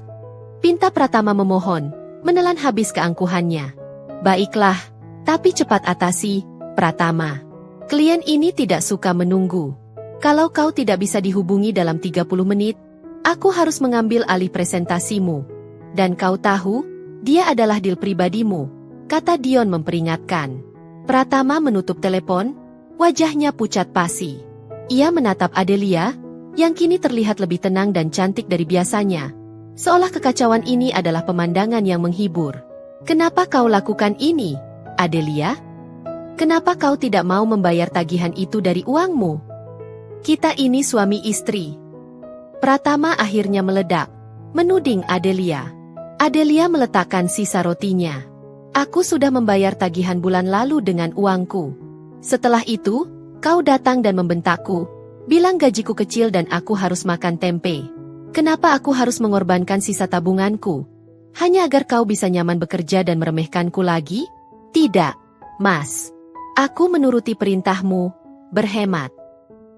Pinta Pratama memohon, menelan habis keangkuhannya. Baiklah, tapi cepat atasi, Pratama. Klien ini tidak suka menunggu. Kalau kau tidak bisa dihubungi dalam 30 menit, aku harus mengambil alih presentasimu. Dan kau tahu, dia adalah deal pribadimu, kata Dion memperingatkan. Pratama menutup telepon, wajahnya pucat pasi. Ia menatap Adelia, yang kini terlihat lebih tenang dan cantik dari biasanya. Seolah kekacauan ini adalah pemandangan yang menghibur. Kenapa kau lakukan ini, Adelia? Kenapa kau tidak mau membayar tagihan itu dari uangmu? Kita ini suami istri. Pratama akhirnya meledak, menuding Adelia. Adelia meletakkan sisa rotinya. Aku sudah membayar tagihan bulan lalu dengan uangku. Setelah itu, kau datang dan membentakku, bilang gajiku kecil dan aku harus makan tempe. Kenapa aku harus mengorbankan sisa tabunganku? Hanya agar kau bisa nyaman bekerja dan meremehkanku lagi? Tidak, Mas. Aku menuruti perintahmu, berhemat.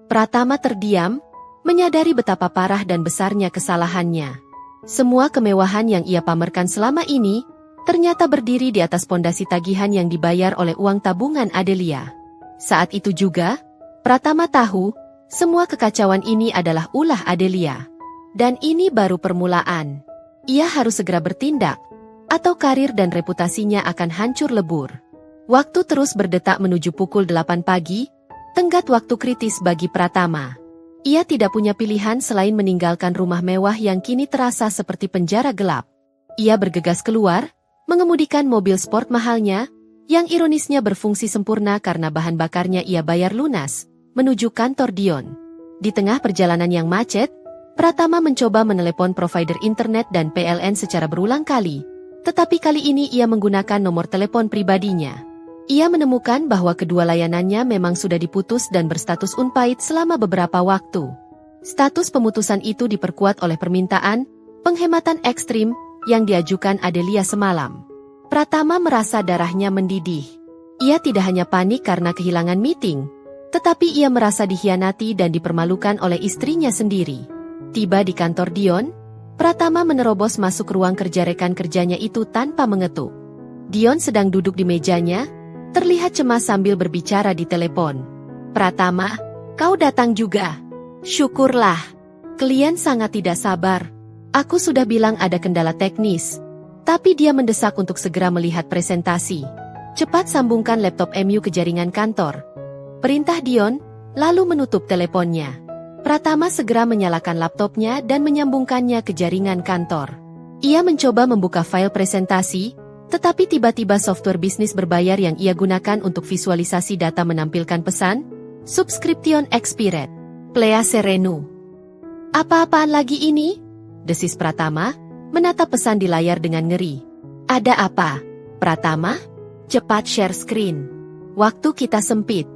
Pratama terdiam, menyadari betapa parah dan besarnya kesalahannya. Semua kemewahan yang ia pamerkan selama ini, ternyata berdiri di atas pondasi tagihan yang dibayar oleh uang tabungan Adelia. Saat itu juga, Pratama tahu, semua kekacauan ini adalah ulah Adelia. Dan ini baru permulaan. Ia harus segera bertindak, atau karir dan reputasinya akan hancur lebur. Waktu terus berdetak menuju pukul 8 pagi, tenggat waktu kritis bagi Pratama. Ia tidak punya pilihan selain meninggalkan rumah mewah yang kini terasa seperti penjara gelap. Ia bergegas keluar, mengemudikan mobil sport mahalnya, yang ironisnya berfungsi sempurna karena bahan bakarnya ia bayar lunas, menuju kantor Dion. Di tengah perjalanan yang macet, Pratama mencoba menelepon provider internet dan PLN secara berulang kali, tetapi kali ini ia menggunakan nomor telepon pribadinya. Ia menemukan bahwa kedua layanannya memang sudah diputus dan berstatus unpaid selama beberapa waktu. Status pemutusan itu diperkuat oleh permintaan penghematan ekstrim yang diajukan Adelia semalam. Pratama merasa darahnya mendidih. Ia tidak hanya panik karena kehilangan meeting, tetapi ia merasa dikhianati dan dipermalukan oleh istrinya sendiri. Tiba di kantor Dion, Pratama menerobos masuk ruang kerja rekan kerjanya itu tanpa mengetuk. Dion sedang duduk di mejanya, terlihat cemas sambil berbicara di telepon. Pratama, kau datang juga. Syukurlah. Klien sangat tidak sabar. Aku sudah bilang ada kendala teknis, tapi dia mendesak untuk segera melihat presentasi. Cepat sambungkan laptop MU ke jaringan kantor. Perintah Dion, lalu menutup teleponnya. Pratama segera menyalakan laptopnya dan menyambungkannya ke jaringan kantor. Ia mencoba membuka file presentasi, tetapi tiba-tiba software bisnis berbayar yang ia gunakan untuk visualisasi data menampilkan pesan, Subscription expired. Plea serenu. Apa-apaan lagi ini? Desis Pratama, menatap pesan di layar dengan ngeri. Ada apa, Pratama? Cepat share screen. Waktu kita sempit.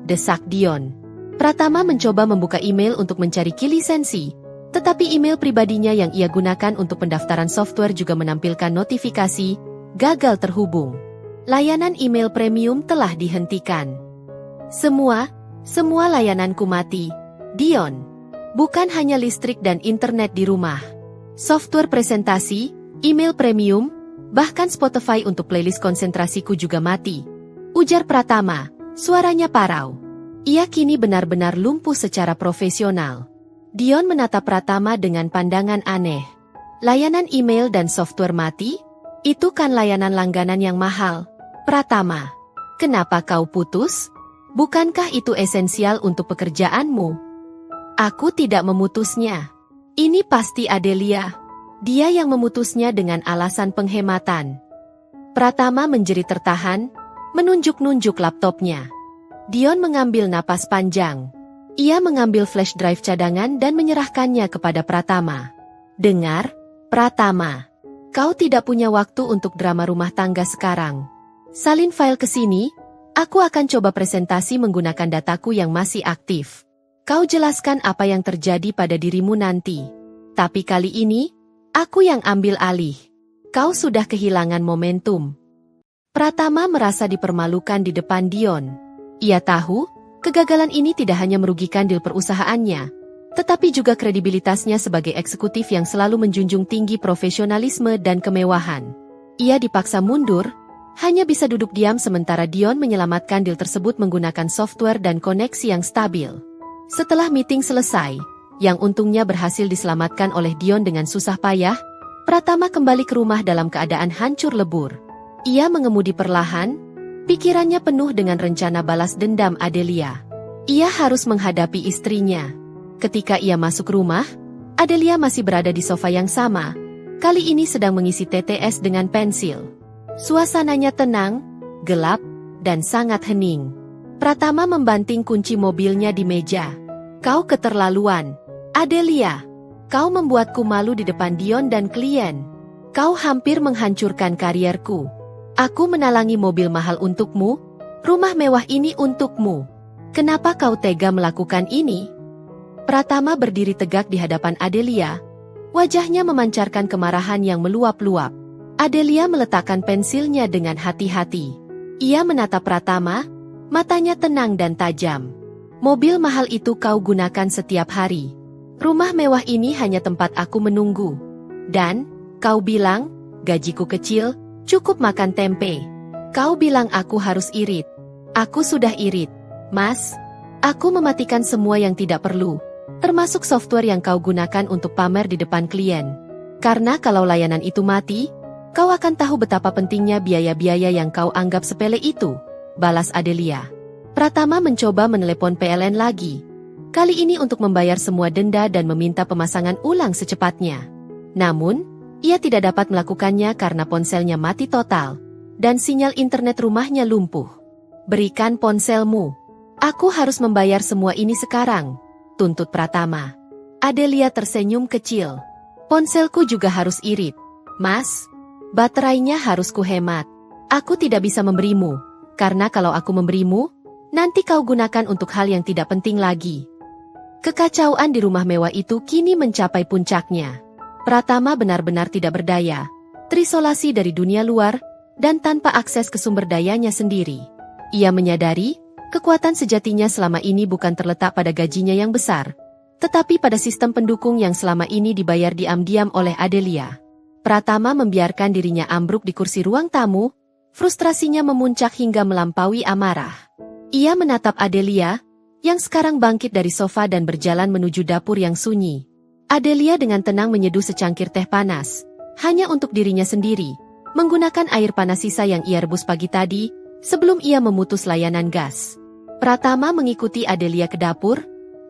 Desak Dion. Pratama mencoba membuka email untuk mencari key lisensi, tetapi email pribadinya yang ia gunakan untuk pendaftaran software juga menampilkan notifikasi, gagal terhubung. Layanan email premium telah dihentikan. Semua layananku mati, Dion. Bukan hanya listrik dan internet di rumah. Software presentasi, email premium, bahkan Spotify untuk playlist konsentrasiku juga mati. Ujar Pratama, suaranya parau. Ia kini benar-benar lumpuh secara profesional. Dion menatap Pratama dengan pandangan aneh. Layanan email dan software mati? Itu kan layanan langganan yang mahal. Pratama, kenapa kau putus? Bukankah itu esensial untuk pekerjaanmu? Aku tidak memutusnya. Ini pasti Adelia. Dia yang memutusnya dengan alasan penghematan. Pratama menjerit tertahan, menunjuk-nunjuk laptopnya. Dion mengambil napas panjang. Ia mengambil flash drive cadangan dan menyerahkannya kepada Pratama. Dengar, Pratama. Kau tidak punya waktu untuk drama rumah tangga sekarang. Salin file ke sini, aku akan coba presentasi menggunakan dataku yang masih aktif. Kau jelaskan apa yang terjadi pada dirimu nanti. Tapi kali ini, aku yang ambil alih. Kau sudah kehilangan momentum. Pratama merasa dipermalukan di depan Dion. Ia tahu, kegagalan ini tidak hanya merugikan deal perusahaannya, tetapi juga kredibilitasnya sebagai eksekutif yang selalu menjunjung tinggi profesionalisme dan kemewahan. Ia dipaksa mundur, hanya bisa duduk diam sementara Dion menyelamatkan deal tersebut menggunakan software dan koneksi yang stabil. Setelah meeting selesai, yang untungnya berhasil diselamatkan oleh Dion dengan susah payah, Pratama kembali ke rumah dalam keadaan hancur lebur. Ia mengemudi perlahan, pikirannya penuh dengan rencana balas dendam Adelia. Ia harus menghadapi istrinya. Ketika ia masuk rumah, Adelia masih berada di sofa yang sama, kali ini sedang mengisi TTS dengan pensil. Suasananya tenang, gelap, dan sangat hening. Pratama membanting kunci mobilnya di meja. "Kau keterlaluan, Adelia. Kau membuatku malu di depan Dion dan klien. Kau hampir menghancurkan karierku. Aku menalangi mobil mahal untukmu, rumah mewah ini untukmu. Kenapa kau tega melakukan ini?" Pratama berdiri tegak di hadapan Adelia. Wajahnya memancarkan kemarahan yang meluap-luap. Adelia meletakkan pensilnya dengan hati-hati. Ia menatap Pratama, matanya tenang dan tajam. "Mobil mahal itu kau gunakan setiap hari. Rumah mewah ini hanya tempat aku menunggu. Dan, kau bilang, gajiku kecil, cukup makan tempe. Kau bilang aku harus irit. Aku sudah irit, Mas. Aku mematikan semua yang tidak perlu, termasuk software yang kau gunakan untuk pamer di depan klien. Karena kalau layanan itu mati, kau akan tahu betapa pentingnya biaya-biaya yang kau anggap sepele itu," balas Adelia. Pratama mencoba menelepon PLN lagi. Kali ini untuk membayar semua denda dan meminta pemasangan ulang secepatnya. Namun, ia tidak dapat melakukannya karena ponselnya mati total, dan sinyal internet rumahnya lumpuh. "Berikan ponselmu. Aku harus membayar semua ini sekarang," tuntut Pratama. Adelia tersenyum kecil. "Ponselku juga harus irit, Mas. Baterainya harus kuhemat. Aku tidak bisa memberimu, karena kalau aku memberimu, nanti kau gunakan untuk hal yang tidak penting lagi." Kekacauan di rumah mewah itu kini mencapai puncaknya. Pratama benar-benar tidak berdaya, terisolasi dari dunia luar, dan tanpa akses ke sumber dayanya sendiri. Ia menyadari, kekuatan sejatinya selama ini bukan terletak pada gajinya yang besar, tetapi pada sistem pendukung yang selama ini dibayar diam-diam oleh Adelia. Pratama membiarkan dirinya ambruk di kursi ruang tamu, frustrasinya memuncak hingga melampaui amarah. Ia menatap Adelia, yang sekarang bangkit dari sofa dan berjalan menuju dapur yang sunyi. Adelia dengan tenang menyeduh secangkir teh panas, hanya untuk dirinya sendiri, menggunakan air panas sisa yang ia rebus pagi tadi, sebelum ia memutus layanan gas. Pratama mengikuti Adelia ke dapur,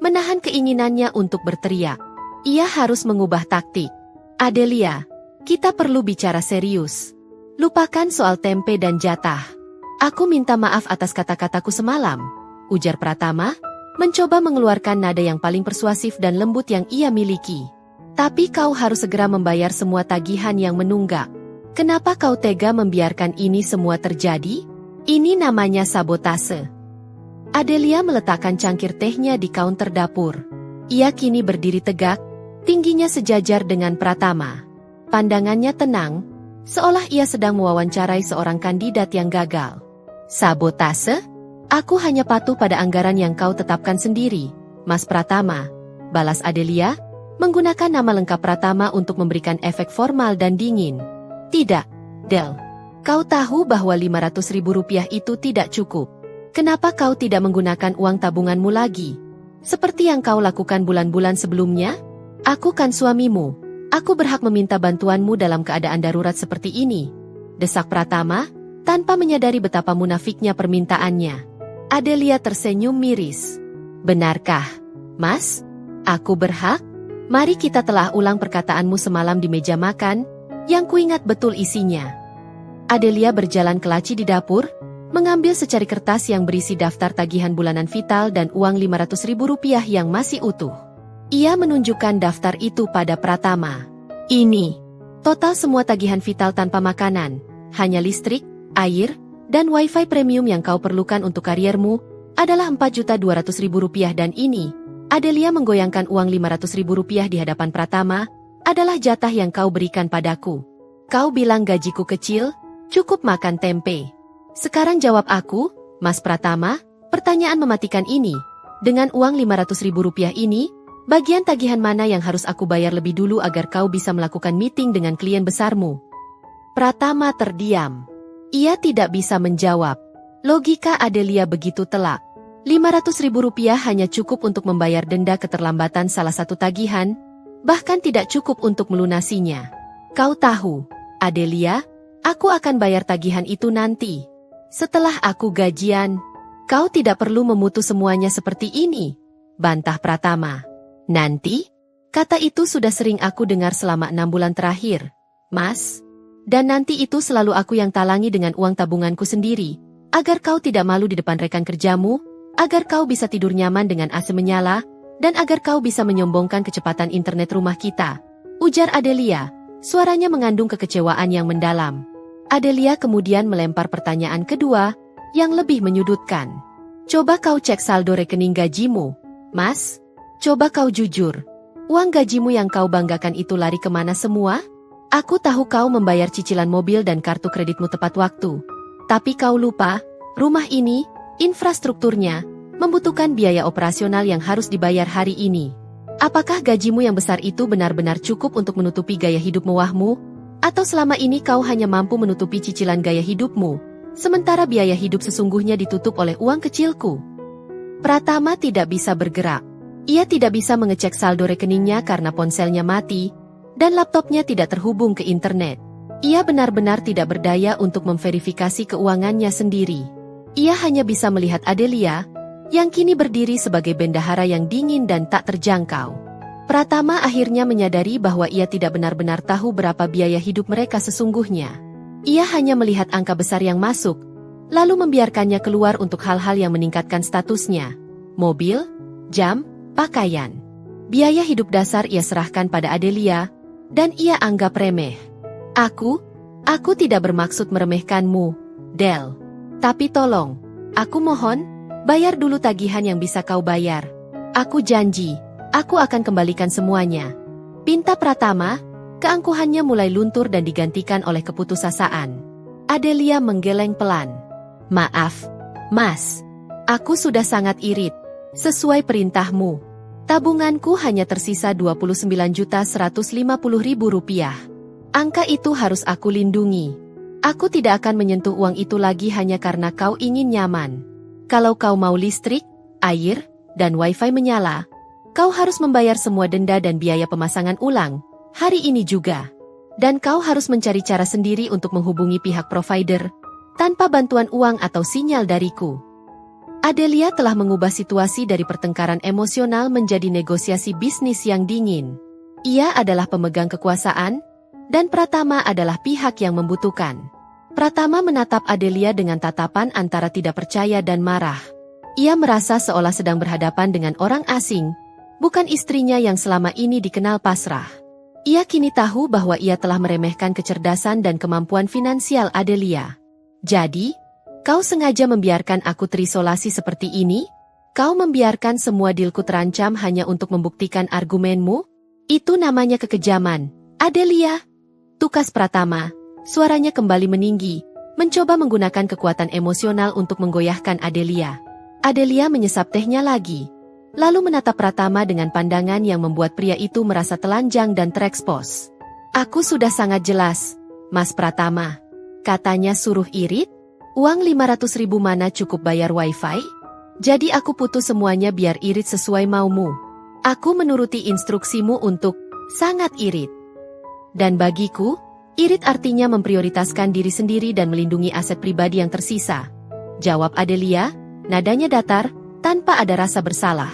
menahan keinginannya untuk berteriak. Ia harus mengubah taktik. "Adelia, kita perlu bicara serius. Lupakan soal tempe dan jatah. Aku minta maaf atas kata-kataku semalam," ujar Pratama, mencoba mengeluarkan nada yang paling persuasif dan lembut yang ia miliki. "Tapi kau harus segera membayar semua tagihan yang menunggak. Kenapa kau tega membiarkan ini semua terjadi? Ini namanya sabotase." Adelia meletakkan cangkir tehnya di kaunter dapur. Ia kini berdiri tegak, tingginya sejajar dengan Pratama. Pandangannya tenang, seolah ia sedang mewawancarai seorang kandidat yang gagal. "Sabotase? Aku hanya patuh pada anggaran yang kau tetapkan sendiri, Mas Pratama," balas Adelia, menggunakan nama lengkap Pratama untuk memberikan efek formal dan dingin. "Tidak, Del. Kau tahu bahwa Rp500.000 itu tidak cukup. Kenapa kau tidak menggunakan uang tabunganmu lagi? Seperti yang kau lakukan bulan-bulan sebelumnya? Aku kan suamimu. Aku berhak meminta bantuanmu dalam keadaan darurat seperti ini," desak Pratama, tanpa menyadari betapa munafiknya permintaannya. Adelia tersenyum miris. "Benarkah, Mas? Aku berhak? Mari kita telah ulang perkataanmu semalam di meja makan, yang kuingat betul isinya." Adelia berjalan ke laci di dapur, mengambil secari kertas yang berisi daftar tagihan bulanan Vital dan uang Rp500.000 yang masih utuh. Ia menunjukkan daftar itu pada Pratama. "Ini total semua tagihan Vital tanpa makanan, hanya listrik, air, dan wifi premium yang kau perlukan untuk kariermu, adalah Rp4.200.000 dan ini," Adelia menggoyangkan uang Rp500.000 di hadapan Pratama, "adalah jatah yang kau berikan padaku. Kau bilang gajiku kecil, cukup makan tempe. Sekarang jawab aku, Mas Pratama, pertanyaan mematikan ini. Dengan uang Rp500.000 ini, Bagian tagihan mana yang harus aku bayar lebih dulu agar kau bisa melakukan meeting dengan klien besarmu? Pratama terdiam. Ia tidak bisa menjawab. Logika Adelia begitu telak. Rp500.000 hanya cukup untuk membayar denda keterlambatan salah satu tagihan, bahkan tidak cukup untuk melunasinya. Kau tahu, Adelia, aku akan bayar tagihan itu nanti. Setelah aku gajian, kau tidak perlu memutus semuanya seperti ini, bantah Pratama. Nanti? Kata itu sudah sering aku dengar selama 6 bulan terakhir, Mas. Dan nanti itu selalu aku yang talangi dengan uang tabunganku sendiri, agar kau tidak malu di depan rekan kerjamu, agar kau bisa tidur nyaman dengan AC menyala, dan agar kau bisa menyombongkan kecepatan internet rumah kita. Ujar Adelia, suaranya mengandung kekecewaan yang mendalam. Adelia kemudian melempar pertanyaan kedua, yang lebih menyudutkan. Coba kau cek saldo rekening gajimu, Mas. Coba kau jujur. Uang gajimu yang kau banggakan itu lari kemana semua? Aku tahu kau membayar cicilan mobil dan kartu kreditmu tepat waktu. Tapi kau lupa, rumah ini, infrastrukturnya, membutuhkan biaya operasional yang harus dibayar hari ini. Apakah gajimu yang besar itu benar-benar cukup untuk menutupi gaya hidup mewahmu? Atau selama ini kau hanya mampu menutupi cicilan gaya hidupmu, sementara biaya hidup sesungguhnya ditutup oleh uang kecilku? Pratama tidak bisa bergerak. Ia tidak bisa mengecek saldo rekeningnya karena ponselnya mati, dan laptopnya tidak terhubung ke internet. Ia benar-benar tidak berdaya untuk memverifikasi keuangannya sendiri. Ia hanya bisa melihat Adelia, yang kini berdiri sebagai bendahara yang dingin dan tak terjangkau. Pratama akhirnya menyadari bahwa ia tidak benar-benar tahu berapa biaya hidup mereka sesungguhnya. Ia hanya melihat angka besar yang masuk, lalu membiarkannya keluar untuk hal-hal yang meningkatkan statusnya. Mobil, jam, pakaian. Biaya hidup dasar ia serahkan pada Adelia, dan ia anggap remeh. Aku tidak bermaksud meremehkanmu, Del. Tapi tolong, aku mohon, bayar dulu tagihan yang bisa kau bayar. Aku janji, aku akan kembalikan semuanya. Pinta Pratama, keangkuhannya mulai luntur dan digantikan oleh keputusasaan. Adelia menggeleng pelan. Maaf, Mas. Aku sudah sangat irit. Sesuai perintahmu, tabunganku hanya tersisa Rp29.150.000. Angka itu harus aku lindungi. Aku tidak akan menyentuh uang itu lagi hanya karena kau ingin nyaman. Kalau kau mau listrik, air, dan wifi menyala, kau harus membayar semua denda dan biaya pemasangan ulang, hari ini juga. Dan kau harus mencari cara sendiri untuk menghubungi pihak provider, tanpa bantuan uang atau sinyal dariku. Adelia telah mengubah situasi dari pertengkaran emosional menjadi negosiasi bisnis yang dingin. Ia adalah pemegang kekuasaan, dan Pratama adalah pihak yang membutuhkan. Pratama menatap Adelia dengan tatapan antara tidak percaya dan marah. Ia merasa seolah sedang berhadapan dengan orang asing, bukan istrinya yang selama ini dikenal pasrah. Ia kini tahu bahwa ia telah meremehkan kecerdasan dan kemampuan finansial Adelia. Jadi, kau sengaja membiarkan aku terisolasi seperti ini? Kau membiarkan semua dealku terancam hanya untuk membuktikan argumenmu? Itu namanya kekejaman, Adelia. Tukas Pratama, suaranya kembali meninggi, mencoba menggunakan kekuatan emosional untuk menggoyahkan Adelia. Adelia menyesap tehnya lagi, lalu menatap Pratama dengan pandangan yang membuat pria itu merasa telanjang dan terekspos. Aku sudah sangat jelas, Mas Pratama. Katanya suruh irit? Uang 500.000 mana cukup bayar wifi? Jadi aku putus semuanya biar irit sesuai maumu. Aku menuruti instruksimu untuk sangat irit. Dan bagiku, irit artinya memprioritaskan diri sendiri dan melindungi aset pribadi yang tersisa. Jawab Adelia, nadanya datar, tanpa ada rasa bersalah.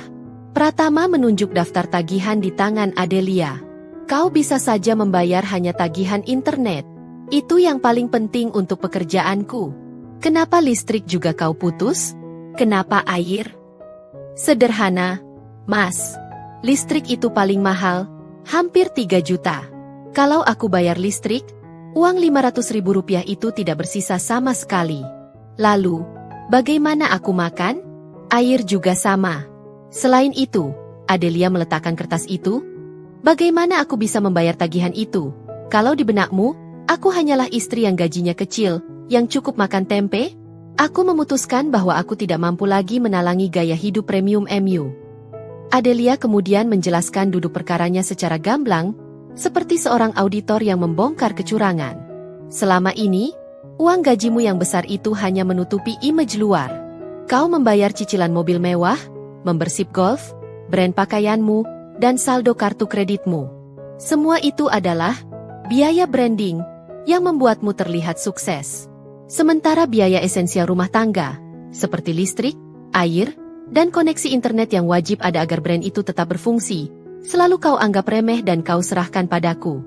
Pratama menunjuk daftar tagihan di tangan Adelia. Kau bisa saja membayar hanya tagihan internet. Itu yang paling penting untuk pekerjaanku. Kenapa listrik juga kau putus? Kenapa air? Sederhana, Mas. Listrik itu paling mahal, hampir 3 juta. Kalau aku bayar listrik, uang Rp500.000 itu tidak bersisa sama sekali. Lalu, bagaimana aku makan? Air juga sama. Selain itu, Adelia meletakkan kertas itu. Bagaimana aku bisa membayar tagihan itu? Kalau di benakmu, aku hanyalah istri yang gajinya kecil, yang cukup makan tempe. Aku memutuskan bahwa aku tidak mampu lagi menalangi gaya hidup premium MU. Adelia kemudian menjelaskan duduk perkaranya secara gamblang, seperti seorang auditor yang membongkar kecurangan. Selama ini, uang gajimu yang besar itu hanya menutupi image luar. Kau membayar cicilan mobil mewah, membership golf, brand pakaianmu, dan saldo kartu kreditmu. Semua itu adalah biaya branding yang membuatmu terlihat sukses. Sementara biaya esensial rumah tangga, seperti listrik, air, dan koneksi internet yang wajib ada agar brand itu tetap berfungsi, selalu kau anggap remeh dan kau serahkan padaku.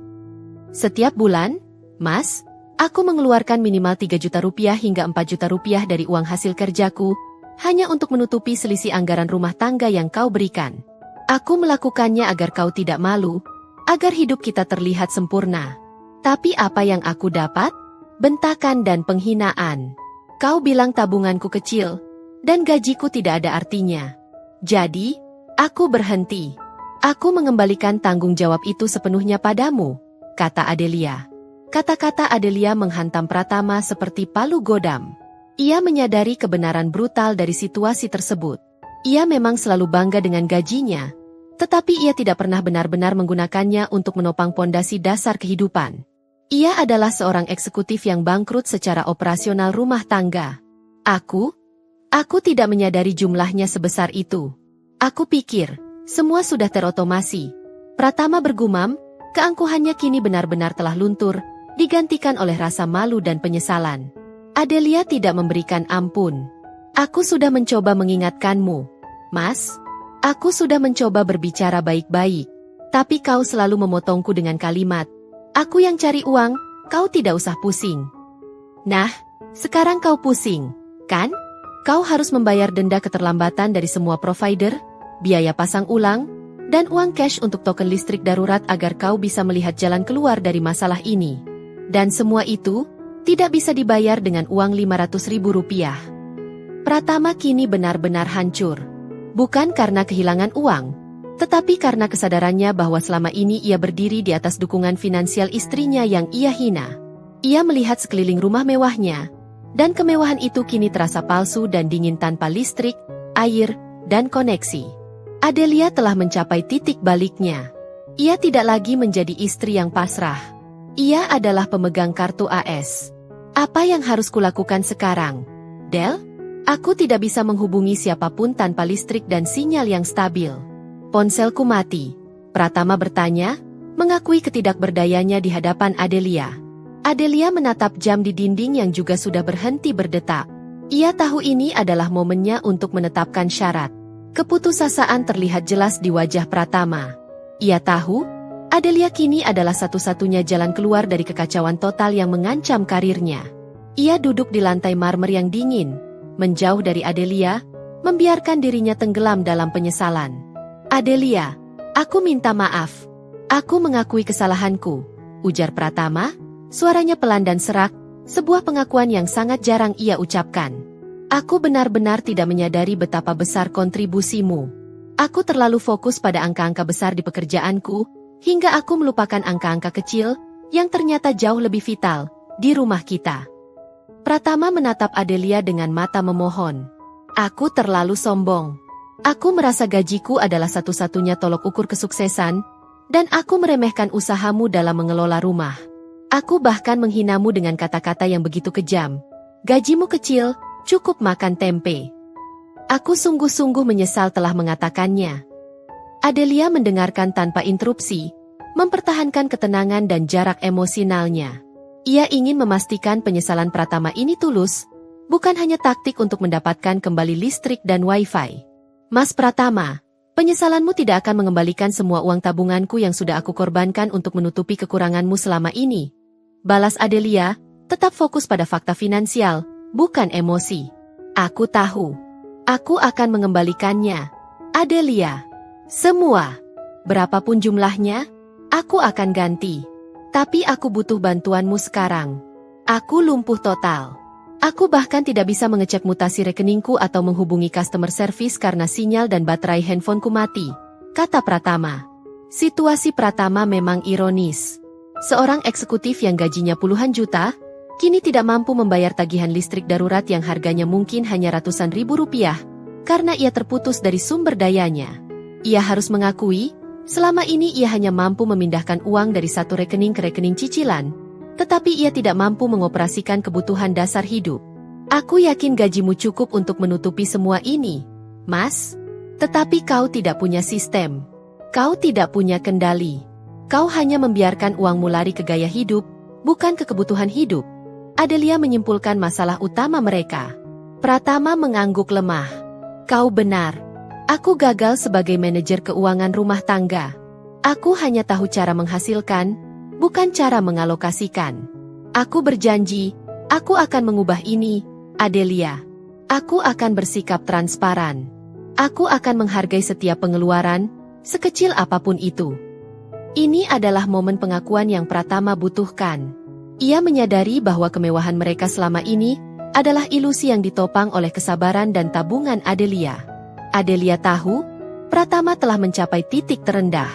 Setiap bulan, Mas, aku mengeluarkan minimal 3 juta rupiah hingga 4 juta rupiah dari uang hasil kerjaku, hanya untuk menutupi selisih anggaran rumah tangga yang kau berikan. Aku melakukannya agar kau tidak malu, agar hidup kita terlihat sempurna. Tapi apa yang aku dapat? Bentakan dan penghinaan. Kau bilang tabunganku kecil, dan gajiku tidak ada artinya. Jadi, aku berhenti. Aku mengembalikan tanggung jawab itu sepenuhnya padamu, kata Adelia. Kata-kata Adelia menghantam Pratama seperti palu godam. Ia menyadari kebenaran brutal dari situasi tersebut. Ia memang selalu bangga dengan gajinya, tetapi ia tidak pernah benar-benar menggunakannya untuk menopang pondasi dasar kehidupan. Ia adalah seorang eksekutif yang bangkrut secara operasional rumah tangga. Aku tidak menyadari jumlahnya sebesar itu. Aku pikir, semua sudah terotomasi. Pratama bergumam, keangkuhannya kini benar-benar telah luntur, digantikan oleh rasa malu dan penyesalan. Adelia tidak memberikan ampun. Aku sudah mencoba mengingatkanmu, Mas. Aku sudah mencoba berbicara baik-baik. Tapi kau selalu memotongku dengan kalimat, aku yang cari uang, kau tidak usah pusing. Nah, sekarang kau pusing, kan? Kau harus membayar denda keterlambatan dari semua provider, biaya pasang ulang, dan uang cash untuk token listrik darurat agar kau bisa melihat jalan keluar dari masalah ini. Dan semua itu tidak bisa dibayar dengan uang 500.000 rupiah. Pratama kini benar-benar hancur. Bukan karena kehilangan uang, tetapi karena kesadarannya bahwa selama ini ia berdiri di atas dukungan finansial istrinya yang ia hina. Ia melihat sekeliling rumah mewahnya, dan kemewahan itu kini terasa palsu dan dingin tanpa listrik, air, dan koneksi. Adelia telah mencapai titik baliknya. Ia tidak lagi menjadi istri yang pasrah. Ia adalah pemegang kartu AS. Apa yang harus kulakukan sekarang? Del? Aku tidak bisa menghubungi siapapun tanpa listrik dan sinyal yang stabil. Ponselku mati. Pratama bertanya, mengakui ketidakberdayanya di hadapan Adelia. Adelia menatap jam di dinding yang juga sudah berhenti berdetak. Ia tahu ini adalah momennya untuk menetapkan syarat. Keputusasaan terlihat jelas di wajah Pratama. Ia tahu, Adelia kini adalah satu-satunya jalan keluar dari kekacauan total yang mengancam karirnya. Ia duduk di lantai marmer yang dingin, menjauh dari Adelia, membiarkan dirinya tenggelam dalam penyesalan. Adelia, aku minta maaf. Aku mengakui kesalahanku, ujar Pratama, suaranya pelan dan serak, sebuah pengakuan yang sangat jarang ia ucapkan. Aku benar-benar tidak menyadari betapa besar kontribusimu. Aku terlalu fokus pada angka-angka besar di pekerjaanku, hingga aku melupakan angka-angka kecil, yang ternyata jauh lebih vital, di rumah kita. Pratama menatap Adelia dengan mata memohon. Aku terlalu sombong. Aku merasa gajiku adalah satu-satunya tolok ukur kesuksesan, dan aku meremehkan usahamu dalam mengelola rumah. Aku bahkan menghinamu dengan kata-kata yang begitu kejam. Gajimu kecil, cukup makan tempe. Aku sungguh-sungguh menyesal telah mengatakannya. Adelia mendengarkan tanpa interupsi, mempertahankan ketenangan dan jarak emosionalnya. Ia ingin memastikan penyesalan Pratama ini tulus, bukan hanya taktik untuk mendapatkan kembali listrik dan wifi. Mas Pratama, penyesalanmu tidak akan mengembalikan semua uang tabunganku yang sudah aku korbankan untuk menutupi kekuranganmu selama ini. Balas Adelia, tetap fokus pada fakta finansial, bukan emosi. Aku tahu. Aku akan mengembalikannya. Adelia. Semua. Berapapun jumlahnya, aku akan ganti. Tapi aku butuh bantuanmu sekarang. Aku lumpuh total. Aku bahkan tidak bisa mengecek mutasi rekeningku atau menghubungi customer service karena sinyal dan baterai handphoneku mati, kata Pratama. Situasi Pratama memang ironis. Seorang eksekutif yang gajinya puluhan juta, kini tidak mampu membayar tagihan listrik darurat yang harganya mungkin hanya ratusan ribu rupiah, karena ia terputus dari sumber dayanya. Ia harus mengakui, selama ini ia hanya mampu memindahkan uang dari satu rekening ke rekening cicilan, tetapi ia tidak mampu mengoperasikan kebutuhan dasar hidup. Aku yakin gajimu cukup untuk menutupi semua ini, Mas. Tetapi kau tidak punya sistem. Kau tidak punya kendali. Kau hanya membiarkan uangmu lari ke gaya hidup, bukan ke kebutuhan hidup. Adelia menyimpulkan masalah utama mereka. Pratama mengangguk lemah. Kau benar. Aku gagal sebagai manajer keuangan rumah tangga. Aku hanya tahu cara menghasilkan, bukan cara mengalokasikan. Aku berjanji, aku akan mengubah ini, Adelia. Aku akan bersikap transparan. Aku akan menghargai setiap pengeluaran, sekecil apapun itu. Ini adalah momen pengakuan yang Pratama butuhkan. Ia menyadari bahwa kemewahan mereka selama ini adalah ilusi yang ditopang oleh kesabaran dan tabungan Adelia. Adelia tahu, Pratama telah mencapai titik terendah.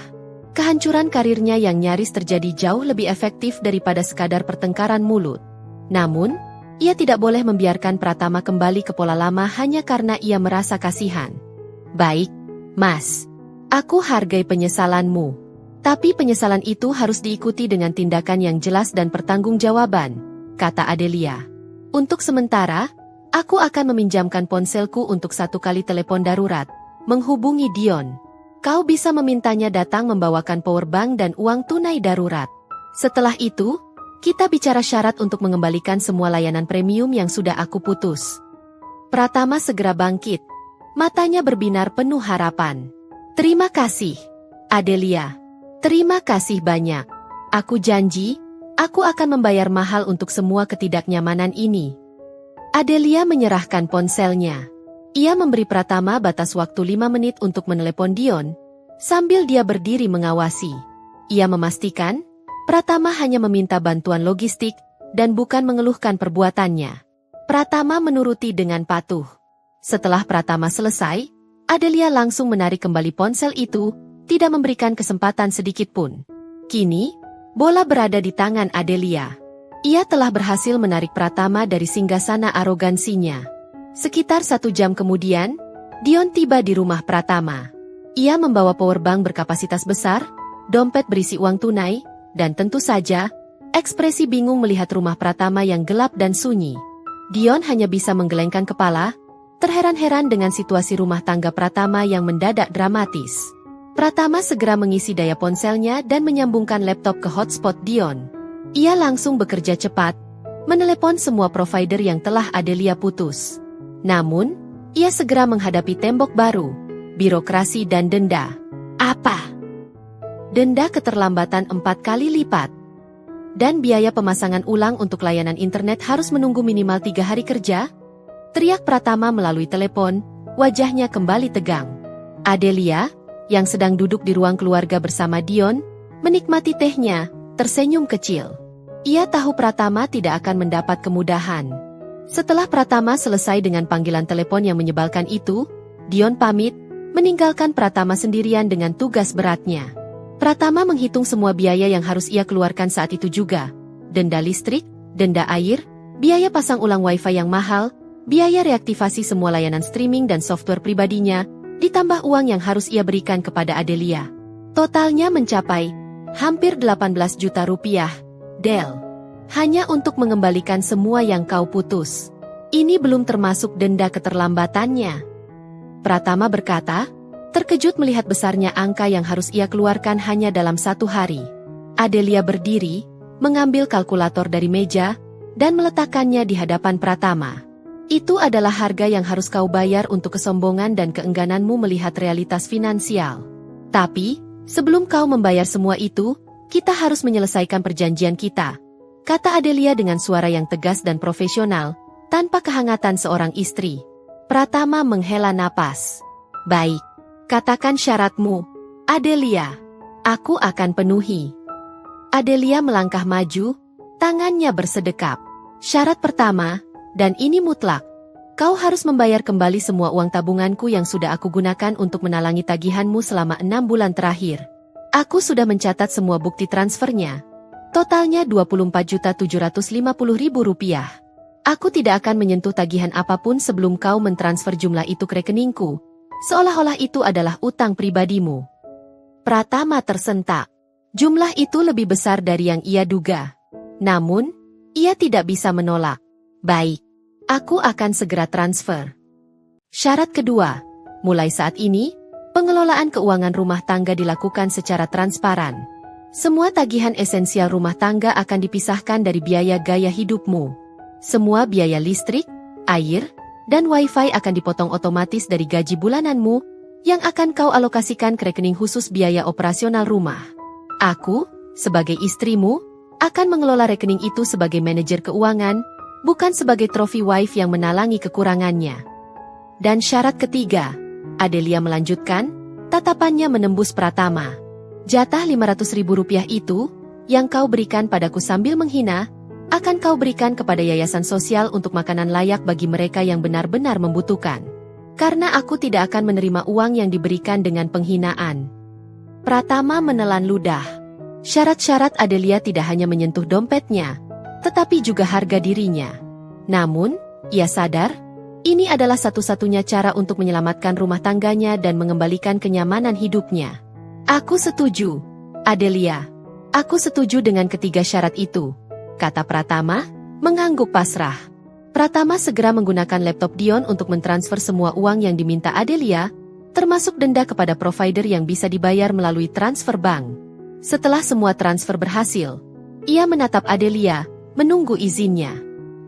Kehancuran karirnya yang nyaris terjadi jauh lebih efektif daripada sekadar pertengkaran mulut. Namun, ia tidak boleh membiarkan Pratama kembali ke pola lama hanya karena ia merasa kasihan. Baik, Mas. Aku hargai penyesalanmu. Tapi penyesalan itu harus diikuti dengan tindakan yang jelas dan pertanggungjawaban, kata Adelia. Untuk sementara, aku akan meminjamkan ponselku untuk 1 kali telepon darurat, menghubungi Dion. Kau bisa memintanya datang membawakan powerbank dan uang tunai darurat. Setelah itu, kita bicara syarat untuk mengembalikan semua layanan premium yang sudah aku putus. Pratama segera bangkit. Matanya berbinar penuh harapan. Terima kasih, Adelia. Terima kasih banyak. Aku janji, aku akan membayar mahal untuk semua ketidaknyamanan ini. Adelia menyerahkan ponselnya. Ia memberi Pratama batas waktu 5 menit untuk menelepon Dion, sambil dia berdiri mengawasi. Ia memastikan, Pratama hanya meminta bantuan logistik, dan bukan mengeluhkan perbuatannya. Pratama menuruti dengan patuh. Setelah Pratama selesai, Adelia langsung menarik kembali ponsel itu, tidak memberikan kesempatan sedikit pun. Kini, bola berada di tangan Adelia. Ia telah berhasil menarik Pratama dari singgasana arogansinya. Sekitar 1 jam kemudian, Dion tiba di rumah Pratama. Ia membawa powerbank berkapasitas besar, dompet berisi uang tunai, dan tentu saja, ekspresi bingung melihat rumah Pratama yang gelap dan sunyi. Dion hanya bisa menggelengkan kepala, terheran-heran dengan situasi rumah tangga Pratama yang mendadak dramatis. Pratama segera mengisi daya ponselnya dan menyambungkan laptop ke hotspot Dion. Ia langsung bekerja cepat, menelepon semua provider yang telah Adelia putus. Namun, ia segera menghadapi tembok baru, birokrasi dan denda. Apa? Denda keterlambatan 4 kali lipat. Dan biaya pemasangan ulang untuk layanan internet harus menunggu minimal 3 hari kerja? Teriak Pratama melalui telepon, wajahnya kembali tegang. Adelia, yang sedang duduk di ruang keluarga bersama Dion, menikmati tehnya, tersenyum kecil. Ia tahu Pratama tidak akan mendapat kemudahan. Setelah Pratama selesai dengan panggilan telepon yang menyebalkan itu, Dion pamit, meninggalkan Pratama sendirian dengan tugas beratnya. Pratama menghitung semua biaya yang harus ia keluarkan saat itu juga. Denda listrik, denda air, biaya pasang ulang wifi yang mahal, biaya reaktivasi semua layanan streaming dan software pribadinya, ditambah uang yang harus ia berikan kepada Adelia. Totalnya mencapai hampir 18 juta rupiah, Del. Hanya untuk mengembalikan semua yang kau putus. Ini belum termasuk denda keterlambatannya. Pratama berkata, terkejut melihat besarnya angka yang harus ia keluarkan hanya dalam 1 hari. Adelia berdiri, mengambil kalkulator dari meja, dan meletakkannya di hadapan Pratama. Itu adalah harga yang harus kau bayar untuk kesombongan dan keenggananmu melihat realitas finansial. Tapi, sebelum kau membayar semua itu, kita harus menyelesaikan perjanjian kita, kata Adelia dengan suara yang tegas dan profesional, tanpa kehangatan seorang istri. Pratama menghela napas. Baik, katakan syaratmu, Adelia. Aku akan penuhi. Adelia melangkah maju, tangannya bersedekap. Syarat pertama, dan ini mutlak. Kau harus membayar kembali semua uang tabunganku yang sudah aku gunakan untuk menalangi tagihanmu selama 6 bulan terakhir. Aku sudah mencatat semua bukti transfernya. Totalnya Rp24.750.000. Aku tidak akan menyentuh tagihan apapun sebelum kau mentransfer jumlah itu ke rekeningku, seolah-olah itu adalah utang pribadimu. Pratama tersentak. Jumlah itu lebih besar dari yang ia duga. Namun, ia tidak bisa menolak. Baik, aku akan segera transfer. Syarat kedua, mulai saat ini, pengelolaan keuangan rumah tangga dilakukan secara transparan. Semua tagihan esensial rumah tangga akan dipisahkan dari biaya gaya hidupmu. Semua biaya listrik, air, dan wifi akan dipotong otomatis dari gaji bulananmu, yang akan kau alokasikan ke rekening khusus biaya operasional rumah. Aku, sebagai istrimu, akan mengelola rekening itu sebagai manajer keuangan, bukan sebagai trophy wife yang menalangi kekurangannya. Dan syarat ketiga, Adelia melanjutkan, tatapannya menembus Pratama. Jatah Rp500.000 itu, yang kau berikan padaku sambil menghina, akan kau berikan kepada yayasan sosial untuk makanan layak bagi mereka yang benar-benar membutuhkan. Karena aku tidak akan menerima uang yang diberikan dengan penghinaan. Pratama menelan ludah. Syarat-syarat Adelia tidak hanya menyentuh dompetnya, tetapi juga harga dirinya. Namun, ia sadar, ini adalah satu-satunya cara untuk menyelamatkan rumah tangganya dan mengembalikan kenyamanan hidupnya. Aku setuju, Adelia. Aku setuju dengan ketiga syarat itu, kata Pratama, mengangguk pasrah. Pratama segera menggunakan laptop Dion untuk mentransfer semua uang yang diminta Adelia, termasuk denda kepada provider yang bisa dibayar melalui transfer bank. Setelah semua transfer berhasil, ia menatap Adelia, menunggu izinnya.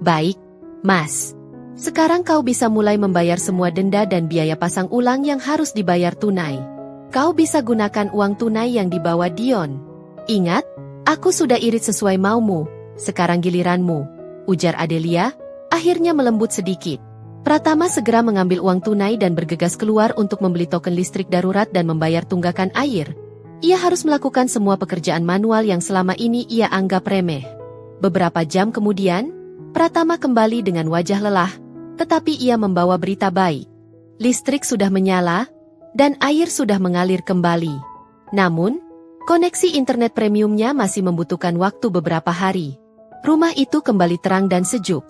Baik, Mas. Sekarang kau bisa mulai membayar semua denda dan biaya pasang ulang yang harus dibayar tunai. Kau bisa gunakan uang tunai yang dibawa Dion. Ingat, aku sudah irit sesuai maumu, sekarang giliranmu, ujar Adelia, akhirnya melembut sedikit. Pratama segera mengambil uang tunai dan bergegas keluar untuk membeli token listrik darurat dan membayar tunggakan air. Ia harus melakukan semua pekerjaan manual yang selama ini ia anggap remeh. Beberapa jam kemudian, Pratama kembali dengan wajah lelah, tetapi ia membawa berita baik. Listrik sudah menyala, dan air sudah mengalir kembali. Namun, koneksi internet premiumnya masih membutuhkan waktu beberapa hari. Rumah itu kembali terang dan sejuk,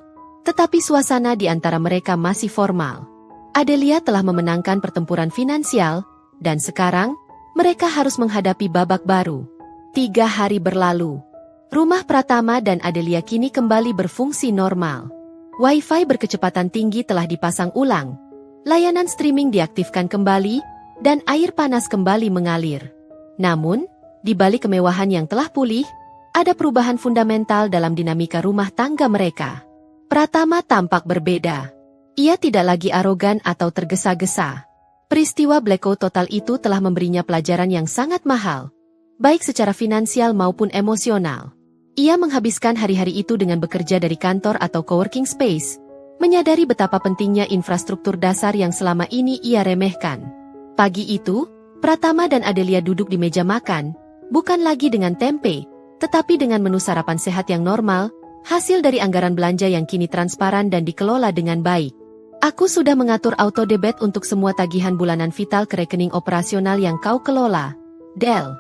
tetapi suasana di antara mereka masih formal. Adelia telah memenangkan pertempuran finansial, dan sekarang, mereka harus menghadapi babak baru. 3 hari berlalu. Rumah Pratama dan Adelia kini kembali berfungsi normal. Wi-Fi berkecepatan tinggi telah dipasang ulang. Layanan streaming diaktifkan kembali, dan air panas kembali mengalir. Namun, di balik kemewahan yang telah pulih, ada perubahan fundamental dalam dinamika rumah tangga mereka. Pratama tampak berbeda. Ia tidak lagi arogan atau tergesa-gesa. Peristiwa blackout total itu telah memberinya pelajaran yang sangat mahal, baik secara finansial maupun emosional. Ia menghabiskan hari-hari itu dengan bekerja dari kantor atau coworking space, menyadari betapa pentingnya infrastruktur dasar yang selama ini ia remehkan. Pagi itu, Pratama dan Adelia duduk di meja makan, bukan lagi dengan tempe, tetapi dengan menu sarapan sehat yang normal, hasil dari anggaran belanja yang kini transparan dan dikelola dengan baik. Aku sudah mengatur auto debit untuk semua tagihan bulanan vital ke rekening operasional yang kau kelola, Del.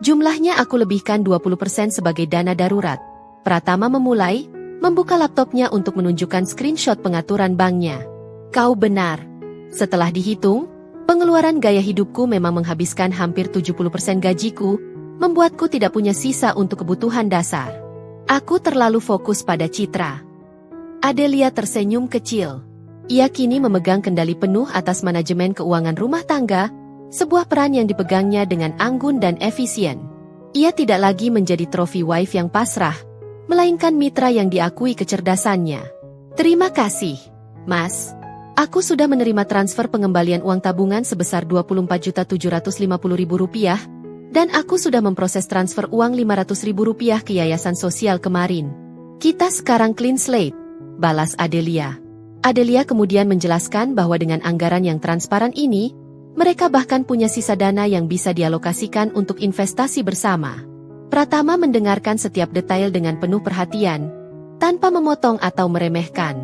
Jumlahnya aku lebihkan 20% sebagai dana darurat. Pratama memulai, membuka laptopnya untuk menunjukkan screenshot pengaturan banknya. Kau benar. Setelah dihitung, pengeluaran gaya hidupku memang menghabiskan hampir 70% gajiku, membuatku tidak punya sisa untuk kebutuhan dasar. Aku terlalu fokus pada citra. Adelia tersenyum kecil. Ia kini memegang kendali penuh atas manajemen keuangan rumah tangga, sebuah peran yang dipegangnya dengan anggun dan efisien. Ia tidak lagi menjadi trophy wife yang pasrah, melainkan mitra yang diakui kecerdasannya. Terima kasih, Mas. Aku sudah menerima transfer pengembalian uang tabungan sebesar Rp24.750.000, dan aku sudah memproses transfer uang Rp500.000 ke Yayasan Sosial kemarin. Kita sekarang clean slate, balas Adelia. Adelia kemudian menjelaskan bahwa dengan anggaran yang transparan ini, mereka bahkan punya sisa dana yang bisa dialokasikan untuk investasi bersama. Pratama mendengarkan setiap detail dengan penuh perhatian, tanpa memotong atau meremehkan.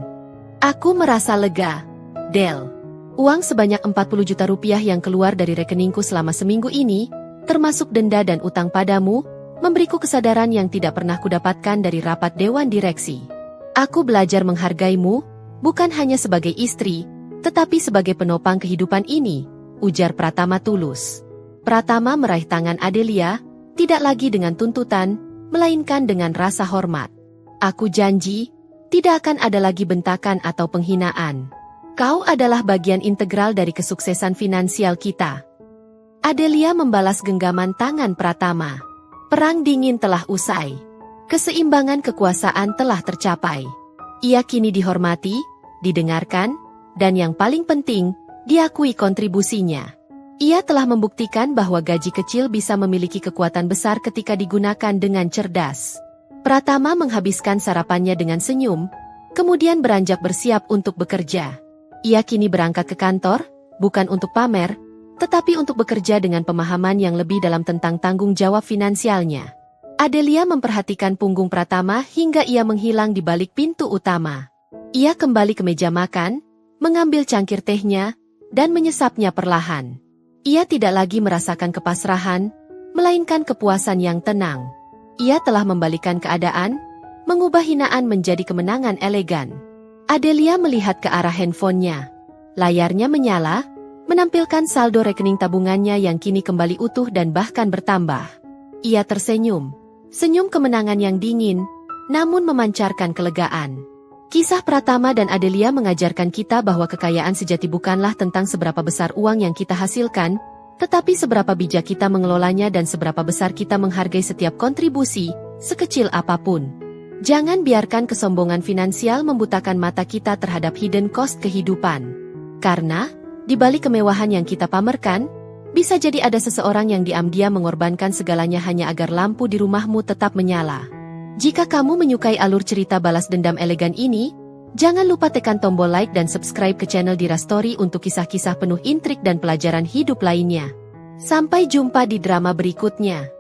Aku merasa lega, Del. Uang sebanyak Rp40 juta yang keluar dari rekeningku selama seminggu ini, termasuk denda dan utang padamu, memberiku kesadaran yang tidak pernah kudapatkan dari rapat Dewan Direksi. Aku belajar menghargaimu, bukan hanya sebagai istri, tetapi sebagai penopang kehidupan ini, ujar Pratama tulus. Pratama meraih tangan Adelia, tidak lagi dengan tuntutan, melainkan dengan rasa hormat. Aku janji, tidak akan ada lagi bentakan atau penghinaan. Kau adalah bagian integral dari kesuksesan finansial kita. Adelia membalas genggaman tangan Pratama. Perang dingin telah usai. Keseimbangan kekuasaan telah tercapai. Ia kini dihormati, didengarkan, dan yang paling penting, diakui kontribusinya. Ia telah membuktikan bahwa gaji kecil bisa memiliki kekuatan besar ketika digunakan dengan cerdas. Pratama menghabiskan sarapannya dengan senyum, kemudian beranjak bersiap untuk bekerja. Ia kini berangkat ke kantor, bukan untuk pamer, tetapi untuk bekerja dengan pemahaman yang lebih dalam tentang tanggung jawab finansialnya. Adelia memperhatikan punggung Pratama hingga ia menghilang di balik pintu utama. Ia kembali ke meja makan, mengambil cangkir tehnya, dan menyesapnya perlahan. Ia tidak lagi merasakan kepasrahan, melainkan kepuasan yang tenang. Ia telah membalikan keadaan, mengubah hinaan menjadi kemenangan elegan. Adelia melihat ke arah handphonenya. Layarnya menyala, menampilkan saldo rekening tabungannya yang kini kembali utuh dan bahkan bertambah. Ia tersenyum. Senyum kemenangan yang dingin, namun memancarkan kelegaan. Kisah Pratama dan Adelia mengajarkan kita bahwa kekayaan sejati bukanlah tentang seberapa besar uang yang kita hasilkan, tetapi seberapa bijak kita mengelolanya dan seberapa besar kita menghargai setiap kontribusi, sekecil apapun. Jangan biarkan kesombongan finansial membutakan mata kita terhadap hidden cost kehidupan. Karena, di balik kemewahan yang kita pamerkan, bisa jadi ada seseorang yang diam-diam mengorbankan segalanya hanya agar lampu di rumahmu tetap menyala. Jika kamu menyukai alur cerita balas dendam elegan ini, jangan lupa tekan tombol like dan subscribe ke channel Dira Story untuk kisah-kisah penuh intrik dan pelajaran hidup lainnya. Sampai jumpa di drama berikutnya.